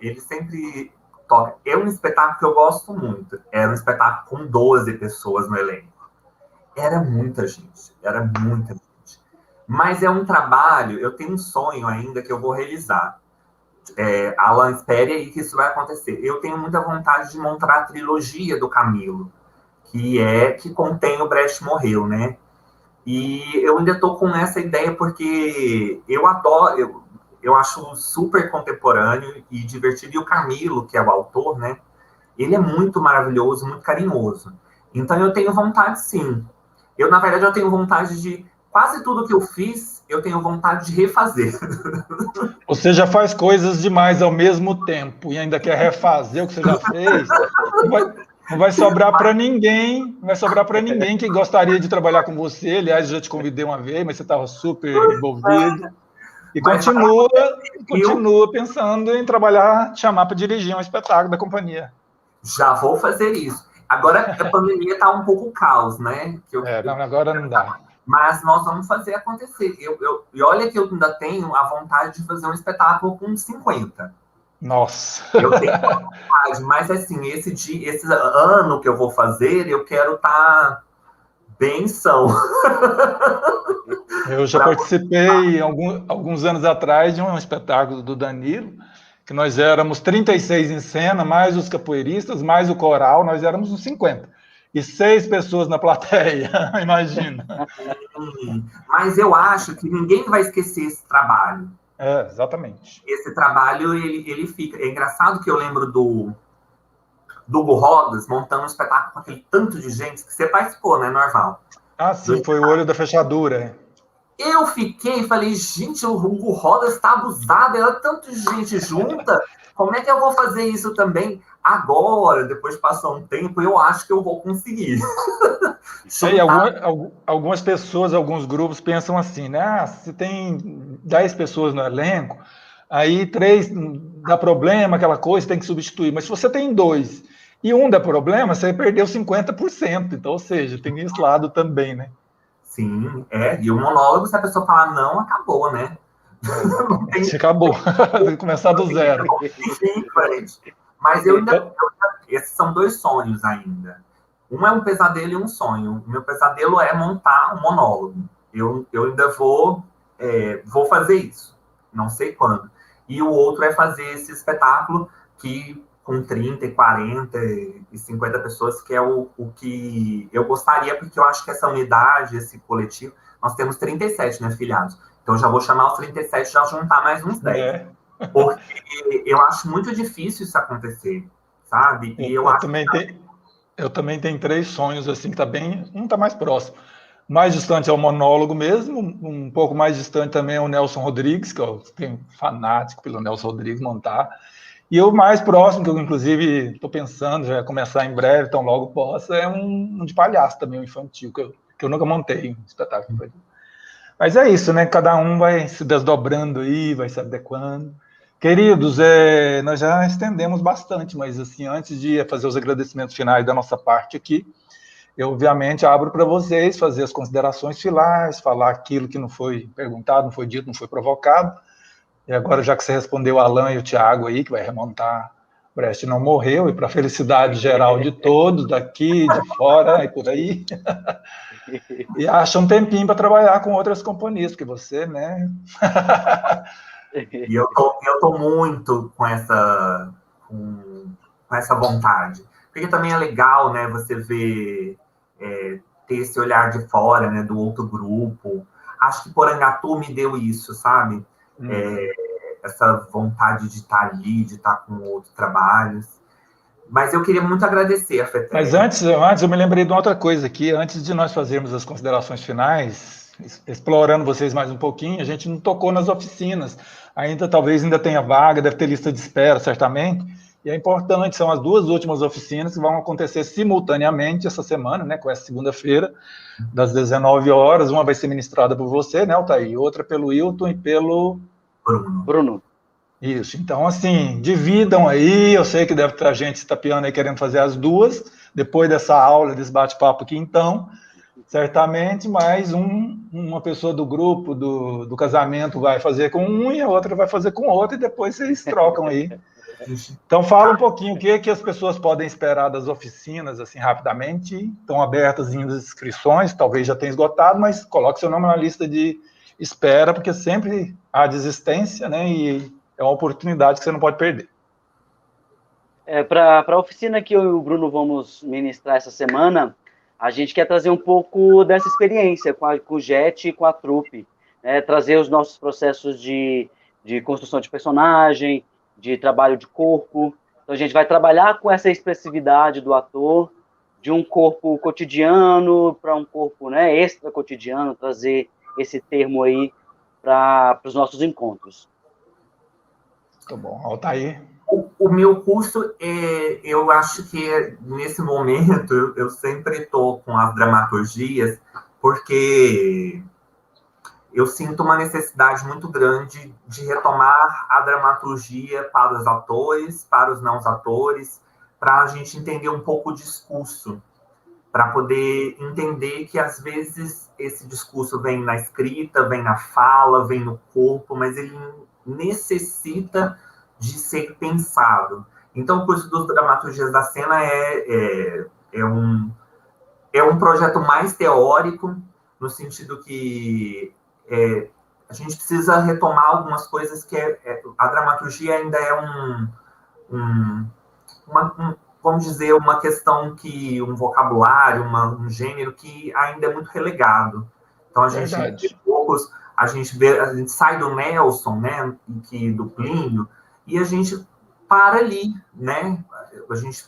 ele sempre toca. É um espetáculo que eu gosto muito. Era um espetáculo com 12 pessoas no elenco. Era muita gente. Mas é um trabalho, eu tenho um sonho ainda que eu vou realizar. Alan, espere aí que isso vai acontecer. Eu tenho muita vontade de montar a trilogia do Camilo, que contém o Brecht Morreu, né? E eu ainda estou com essa ideia porque eu adoro, eu acho super contemporâneo e divertido. E o Camilo, que é o autor, né? Ele é muito maravilhoso, muito carinhoso. Então eu tenho vontade, sim. Na verdade, eu tenho vontade de quase tudo que eu fiz, eu tenho vontade de refazer. Você já faz coisas demais ao mesmo tempo e ainda quer refazer o que você já fez. Não vai sobrar para ninguém, não vai sobrar para ninguém que gostaria de trabalhar com você. Aliás, eu já te convidei uma vez, mas você estava super envolvido. E continua pensando em trabalhar, chamar para dirigir um espetáculo da companhia. Já vou fazer isso. Agora a pandemia está um pouco caos, né? Não, agora não dá. Mas nós vamos fazer acontecer. E olha que eu ainda tenho a vontade de fazer um espetáculo com 50. Nossa! Eu tenho vontade, mas assim, esse ano que eu vou fazer, eu quero estar bem são. Eu já participei alguns anos atrás de um espetáculo do Danilo, que nós éramos 36 em cena, mais os capoeiristas, mais o coral, nós éramos uns 50. E 6 pessoas na plateia, imagina. Mas eu acho que ninguém vai esquecer esse trabalho. Exatamente. Esse trabalho, ele fica... É engraçado que eu lembro do Hugo Rodas montando um espetáculo com aquele tanto de gente que você participou, né, Norval? Ah, sim, foi o Olho da Fechadura. Eu fiquei e falei, gente, o Hugo Rodas está abusado, é tanta gente junta, como é que eu vou fazer isso também? Agora, depois de passar um tempo, eu acho que eu vou conseguir. Algumas pessoas, alguns grupos pensam assim, né? Se tem 10 pessoas no elenco, aí 3 dá problema, aquela coisa, tem que substituir. Mas se você tem 2 e um dá problema, você perdeu 50%. Então, ou seja, tem esse lado também, né? Sim, e o monólogo, se a pessoa falar não, acabou, né? Exatamente, acabou. Tem que começar do zero. Sim, mas esses são 2 sonhos ainda. Um é um pesadelo e um sonho. O meu pesadelo é montar um monólogo. Eu ainda vou fazer isso. Não sei quando. E o outro é fazer esse espetáculo que com 30, 40 e 50 pessoas, que é o que eu gostaria, porque eu acho que essa unidade, esse coletivo, nós temos 37, né, filiados. Então, já vou chamar os 37 e já juntar mais uns 10. Porque eu acho muito difícil isso acontecer, sabe? E eu também tenho 3 sonhos, assim, que tá bem... Um tá mais próximo. Mais distante é o monólogo mesmo, um pouco mais distante também é o Nelson Rodrigues, que eu tenho fanático pelo Nelson Rodrigues montar. E o mais próximo, que eu inclusive estou pensando, já vai começar em breve, então logo possa, é um de palhaço também, um infantil, que eu nunca montei um espetáculo. Mas é isso, né? Cada um vai se desdobrando aí, vai se adequando. Queridos, nós já estendemos bastante, mas assim, antes de fazer os agradecimentos finais da nossa parte aqui, eu obviamente abro para vocês fazer as considerações finais, falar aquilo que não foi perguntado, não foi dito, não foi provocado. E agora, já que você respondeu o Alan e o Thiago aí, que vai remontar, Brecht não morreu, e para a felicidade geral de todos, daqui, de fora e por aí. E acha um tempinho para trabalhar com outras companhias, porque você, né? E eu tô muito com essa vontade. Porque também é legal, né, você ver, ter esse olhar de fora, né, do outro grupo. Acho que Porangatu me deu isso, sabe? Essa vontade de estar ali, de estar com outros trabalhos. Mas eu queria muito agradecer a FETEC. Mas antes eu me lembrei de uma outra coisa aqui, antes de nós fazermos as considerações finais, explorando vocês mais um pouquinho, a gente não tocou nas oficinas, talvez ainda tenha vaga, deve ter lista de espera, certamente, e é importante, são as 2 últimas oficinas que vão acontecer simultaneamente essa semana, né, com essa segunda-feira, das 19 horas, uma vai ser ministrada por você, né, Altair, outra pelo Wilton e pelo... Bruno. Isso, então assim, dividam aí, eu sei que deve ter gente estapeando aí querendo fazer as 2, depois dessa aula, desse bate-papo aqui, então, certamente mais uma pessoa do grupo, do casamento vai fazer com um e a outra vai fazer com o outro, e depois vocês trocam aí. Então fala um pouquinho o que as pessoas podem esperar das oficinas, assim, rapidamente, estão abertas as inscrições, talvez já tenha esgotado, mas coloque seu nome na lista de espera, porque sempre há desistência, né, e é uma oportunidade que você não pode perder. Para a oficina que eu e o Bruno vamos ministrar essa semana, a gente quer trazer um pouco dessa experiência com o JET e com a trupe, né? Trazer os nossos processos de construção de personagem, de trabalho de corpo. Então, a gente vai trabalhar com essa expressividade do ator, de um corpo cotidiano para um corpo, né, extra cotidiano, trazer esse termo aí para os nossos encontros. Muito bom. Altair? O meu curso, eu acho que nesse momento eu sempre estou com as dramaturgias, porque eu sinto uma necessidade muito grande de retomar a dramaturgia para os atores, para os não atores, para a gente entender um pouco o discurso, para poder entender que às vezes esse discurso vem na escrita, vem na fala, vem no corpo, mas ele necessita de ser pensado. Então, o curso dos dramaturgias da cena é um projeto mais teórico, no sentido que a gente precisa retomar algumas coisas que a dramaturgia ainda é vamos dizer, uma questão que um vocabulário, um gênero que ainda é muito relegado. Então, a gente sai do Nelson, né, do Plínio, e a gente para ali, né? A gente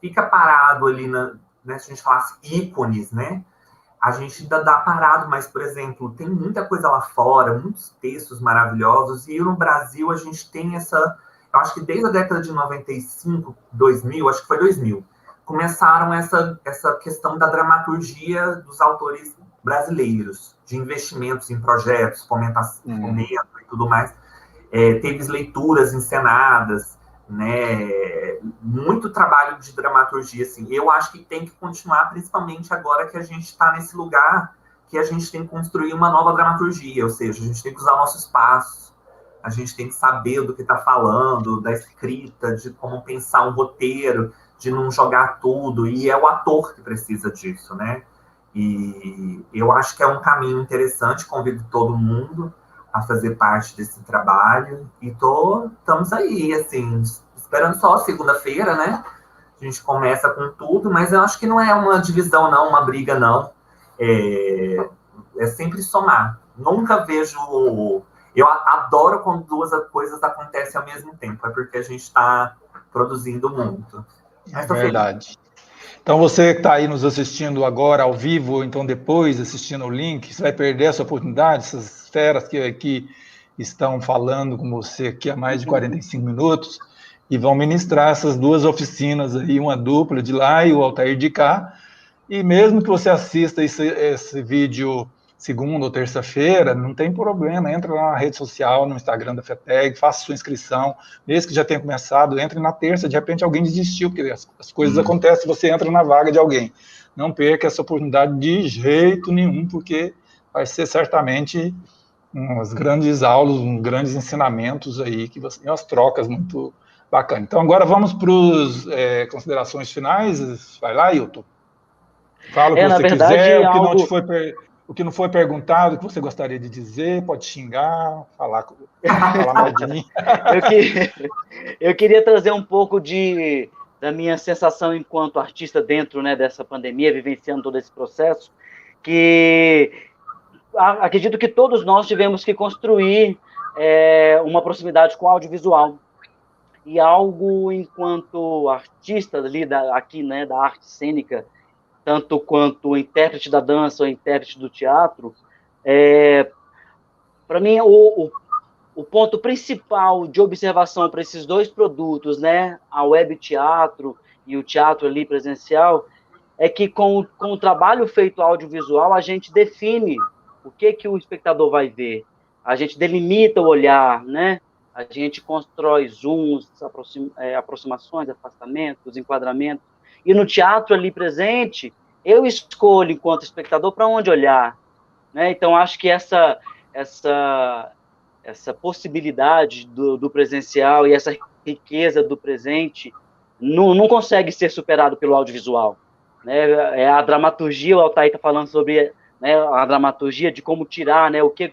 fica parado ali, né? Se a gente falasse ícones, né? A gente ainda dá parado, mas, por exemplo, tem muita coisa lá fora, muitos textos maravilhosos, e no Brasil a gente tem eu acho que desde a década de 95, 2000, acho que foi 2000, começaram essa questão da dramaturgia dos autores brasileiros, de investimentos em projetos, fomento e tudo mais. Teve leituras encenadas, né? Muito trabalho de dramaturgia, assim. Eu acho que tem que continuar, principalmente agora que a gente está nesse lugar que a gente tem que construir uma nova dramaturgia, ou seja, a gente tem que usar o nosso espaço, a gente tem que saber do que está falando, da escrita, de como pensar um roteiro, de não jogar tudo, e é o ator que precisa disso, né? E eu acho que é um caminho interessante, convido todo mundo a fazer parte desse trabalho, e estamos aí, assim, esperando só a segunda-feira, né? A gente começa com tudo, mas eu acho que não é uma divisão, não, uma briga, não. É sempre somar. Nunca vejo... Eu adoro quando duas coisas acontecem ao mesmo tempo, é porque a gente está produzindo muito. É verdade. Então, você que está aí nos assistindo agora ao vivo, ou então depois assistindo o link, você vai perder essa oportunidade, essas feras que aqui estão falando com você aqui há mais de 45 minutos, e vão ministrar essas duas oficinas aí, uma dupla de lá e o Altair de cá. E mesmo que você assista esse vídeo segunda ou terça-feira, não tem problema, entra lá na rede social, no Instagram da FETEG, faça sua inscrição, mesmo que já tenha começado, entre na terça, de repente alguém desistiu, porque as coisas acontecem, você entra na vaga de alguém. Não perca essa oportunidade de jeito nenhum, porque vai ser certamente umas grandes aulas, uns grandes ensinamentos aí, umas trocas muito bacanas. Então agora vamos para as considerações finais. Vai lá, Hilton. Fala o que você quiser, o que não foi perguntado, o que você gostaria de dizer, pode xingar, falar mal de mim. Eu queria trazer um pouco da minha sensação enquanto artista dentro, né, dessa pandemia, vivenciando todo esse processo, que acredito que todos nós tivemos que construir uma proximidade com o audiovisual. E algo enquanto artista aqui, né, da arte cênica, tanto quanto o intérprete da dança ou intérprete do teatro, para mim, o ponto principal de observação para esses dois produtos, né, a web teatro e o teatro ali presencial, é que com o trabalho feito audiovisual, a gente define o que o espectador vai ver, a gente delimita o olhar, né, a gente constrói zooms, aproximações, afastamentos, enquadramentos, e no teatro ali presente, eu escolho, enquanto espectador, para onde olhar, né? Então, acho que essa possibilidade do presencial e essa riqueza do presente não consegue ser superado pelo audiovisual, né? É a dramaturgia, o Altair está falando sobre, né, a dramaturgia de como tirar, né, o que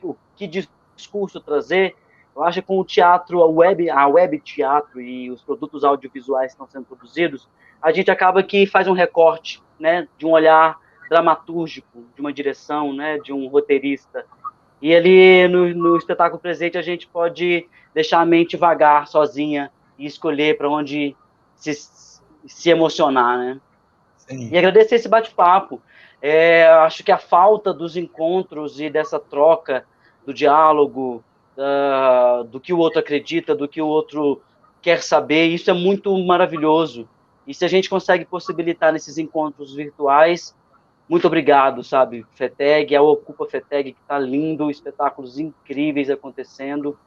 discurso trazer. Eu acho que com o teatro, a web teatro e os produtos audiovisuais que estão sendo produzidos, a gente acaba que faz um recorte, né, de um olhar dramatúrgico, de uma direção, né, de um roteirista. E ali no espetáculo presente a gente pode deixar a mente vagar sozinha e escolher para onde se emocionar, né? Sim. E agradecer esse bate-papo. Acho que a falta dos encontros e dessa troca, do diálogo, do que o outro acredita, do que o outro quer saber, isso é muito maravilhoso. E se a gente consegue possibilitar nesses encontros virtuais, muito obrigado, sabe? FETEG, a Ocupa FETEG, que está lindo, espetáculos incríveis acontecendo.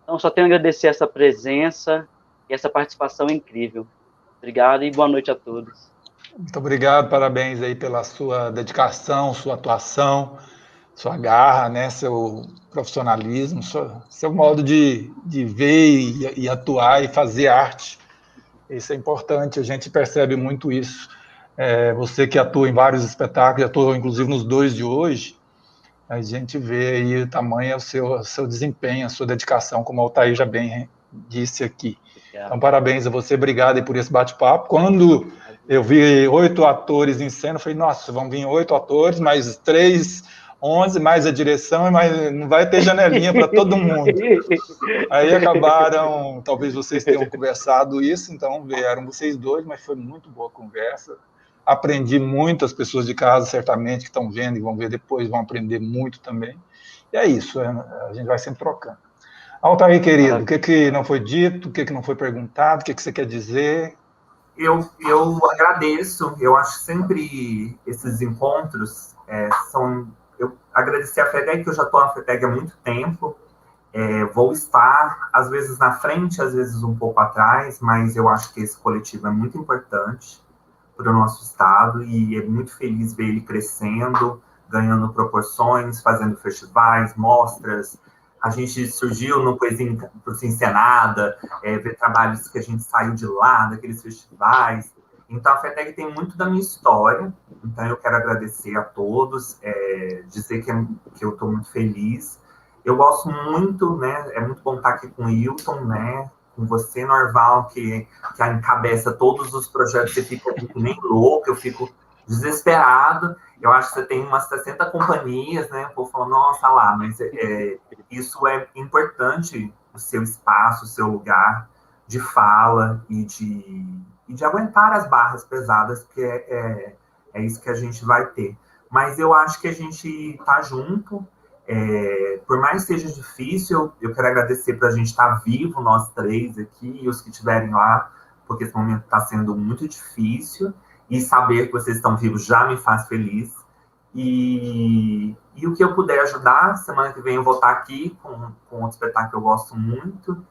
Então, só tenho a agradecer essa presença e essa participação incrível. Obrigado e boa noite a todos. Muito obrigado, parabéns aí pela sua dedicação, sua atuação, sua garra, né, seu profissionalismo, seu modo de ver e atuar e fazer arte. Isso é importante, a gente percebe muito isso. Você que atua em vários espetáculos, atuou inclusive nos 2 de hoje, a gente vê aí o tamanho, o seu desempenho, a sua dedicação, como o Altair já bem disse aqui. Então, parabéns a você, obrigado aí por esse bate-papo. Quando eu vi 8 atores em cena, eu falei, nossa, vão vir 8 atores, mais 3, 11, mais a direção, mas não vai ter janelinha para todo mundo. Aí acabaram, talvez vocês tenham conversado isso, então vieram vocês dois, mas foi muito boa a conversa. Aprendi muito, as pessoas de casa, certamente, que estão vendo e vão ver depois, vão aprender muito também. E é isso, a gente vai sempre trocando. Altair, querido, o que não foi dito, o que não foi perguntado, o que você quer dizer? Eu agradeço, eu acho sempre esses encontros são... Eu agradecer a FETEG, que eu já estou na FETEG há muito tempo, vou estar, às vezes, na frente, às vezes um pouco atrás, mas eu acho que esse coletivo é muito importante para o nosso estado e é muito feliz ver ele crescendo, ganhando proporções, fazendo festivais, mostras. A gente surgiu no Poesia Encenada, ver trabalhos que a gente saiu de lá, daqueles festivais. Então, a FETEG tem muito da minha história, então eu quero agradecer a todos, dizer que eu estou muito feliz. Eu gosto muito, né, é muito bom estar aqui com o Hilton, né, com você, Norval, que encabeça todos os projetos, você fica nem louco, eu fico desesperado. Eu acho que você tem umas 60 companhias, né, o povo falando, nossa, lá, mas isso é importante, o seu espaço, o seu lugar de fala e de aguentar as barras pesadas, que é isso que a gente vai ter. Mas eu acho que a gente tá junto, por mais que seja difícil, eu quero agradecer para a gente estar vivo, nós 3 aqui, e os que estiverem lá, porque esse momento está sendo muito difícil, e saber que vocês estão vivos já me faz feliz. E o que eu puder ajudar, semana que vem eu vou estar aqui com outro espetáculo que eu gosto muito,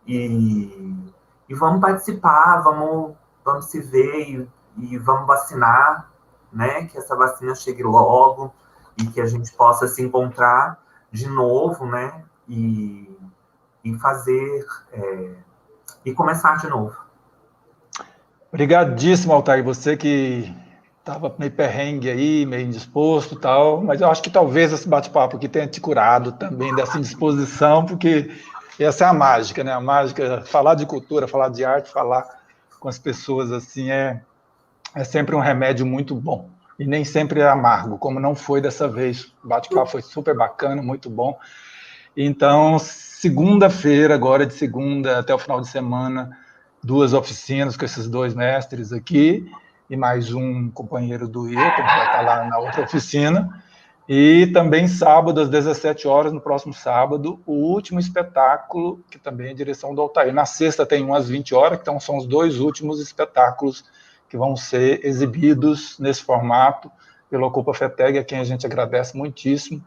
e vamos participar, vamos se ver e vamos vacinar, né? Que essa vacina chegue logo e que a gente possa se encontrar de novo, né? E fazer e começar de novo. Obrigadíssimo, Altair. Você que estava meio perrengue aí, meio indisposto e tal, mas eu acho que talvez esse bate-papo aqui tenha te curado também dessa indisposição, porque essa é a mágica, né? A mágica, falar de cultura, falar de arte, falar com as pessoas assim é sempre um remédio muito bom. E nem sempre é amargo, como não foi dessa vez. O bate-papo foi super bacana, muito bom. Então, segunda-feira, agora de segunda até o final de semana, 2 oficinas com esses 2 mestres aqui, e mais um companheiro do Hilton, que vai estar lá na outra oficina. E também sábado, às 17 horas, no próximo sábado, o último espetáculo, que também é direção do Altair. Na sexta tem um às 20 horas, então são os 2 últimos espetáculos que vão ser exibidos nesse formato pelo Ocupa FETEG, a quem a gente agradece muitíssimo.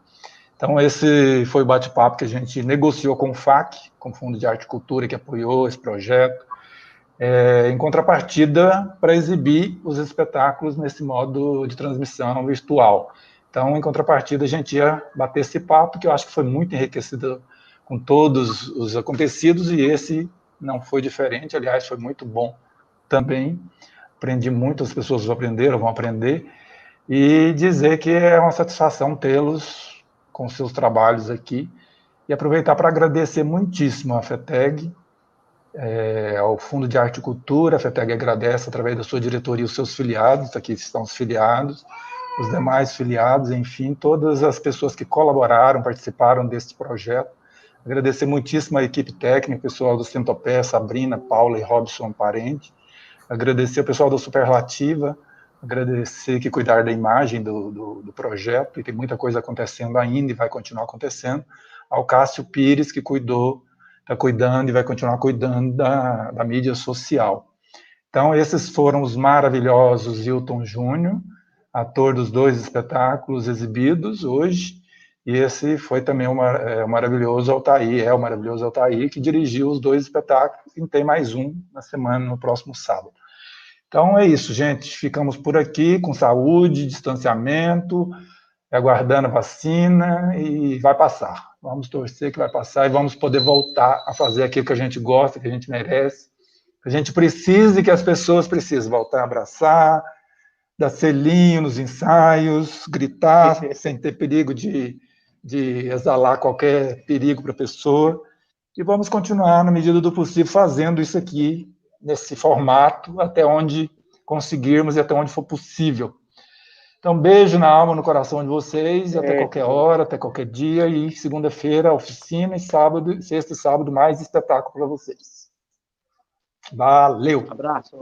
Então, esse foi o bate-papo que a gente negociou com o FAC, com o Fundo de Arte e Cultura, que apoiou esse projeto, em contrapartida para exibir os espetáculos nesse modo de transmissão virtual. Então, em contrapartida, a gente ia bater esse papo, que eu acho que foi muito enriquecido com todos os acontecidos, e esse não foi diferente, aliás, foi muito bom também. Aprendi muito, as pessoas aprenderam, vão aprender, e dizer que é uma satisfação tê-los com seus trabalhos aqui, e aproveitar para agradecer muitíssimo a FETEG, ao Fundo de Arte e Cultura. A FETEG agradece através da sua diretoria os seus filiados, aqui estão os filiados, os demais filiados, enfim, todas as pessoas que colaboraram, participaram desse projeto. Agradecer muitíssimo a equipe técnica, o pessoal do Centopé, Sabrina, Paula e Robson Parente. Agradecer o pessoal da Superlativa, agradecer que cuidar da imagem do projeto, e tem muita coisa acontecendo ainda e vai continuar acontecendo, ao Cássio Pires, que está cuidando e vai continuar cuidando da mídia social. Então, esses foram os maravilhosos Hilton Júnior, ator dos 2 espetáculos exibidos hoje, e esse foi também o maravilhoso Altair, que dirigiu os 2 espetáculos, e tem mais um na semana, no próximo sábado. Então, é isso, gente. Ficamos por aqui, com saúde, distanciamento, aguardando a vacina, e vai passar. Vamos torcer que vai passar e vamos poder voltar a fazer aquilo que a gente gosta, que a gente merece, que a gente precisa e que as pessoas precisam. Voltar a abraçar, dar selinho nos ensaios, gritar, sem ter perigo de exalar qualquer perigo para a pessoa. E vamos continuar, na medida do possível, fazendo isso aqui, nesse formato, até onde conseguirmos e até onde for possível. Então, beijo na alma, no coração de vocês, até qualquer hora, até qualquer dia, e segunda-feira, oficina, e sexta e sábado, mais espetáculo para vocês. Valeu! Abraço!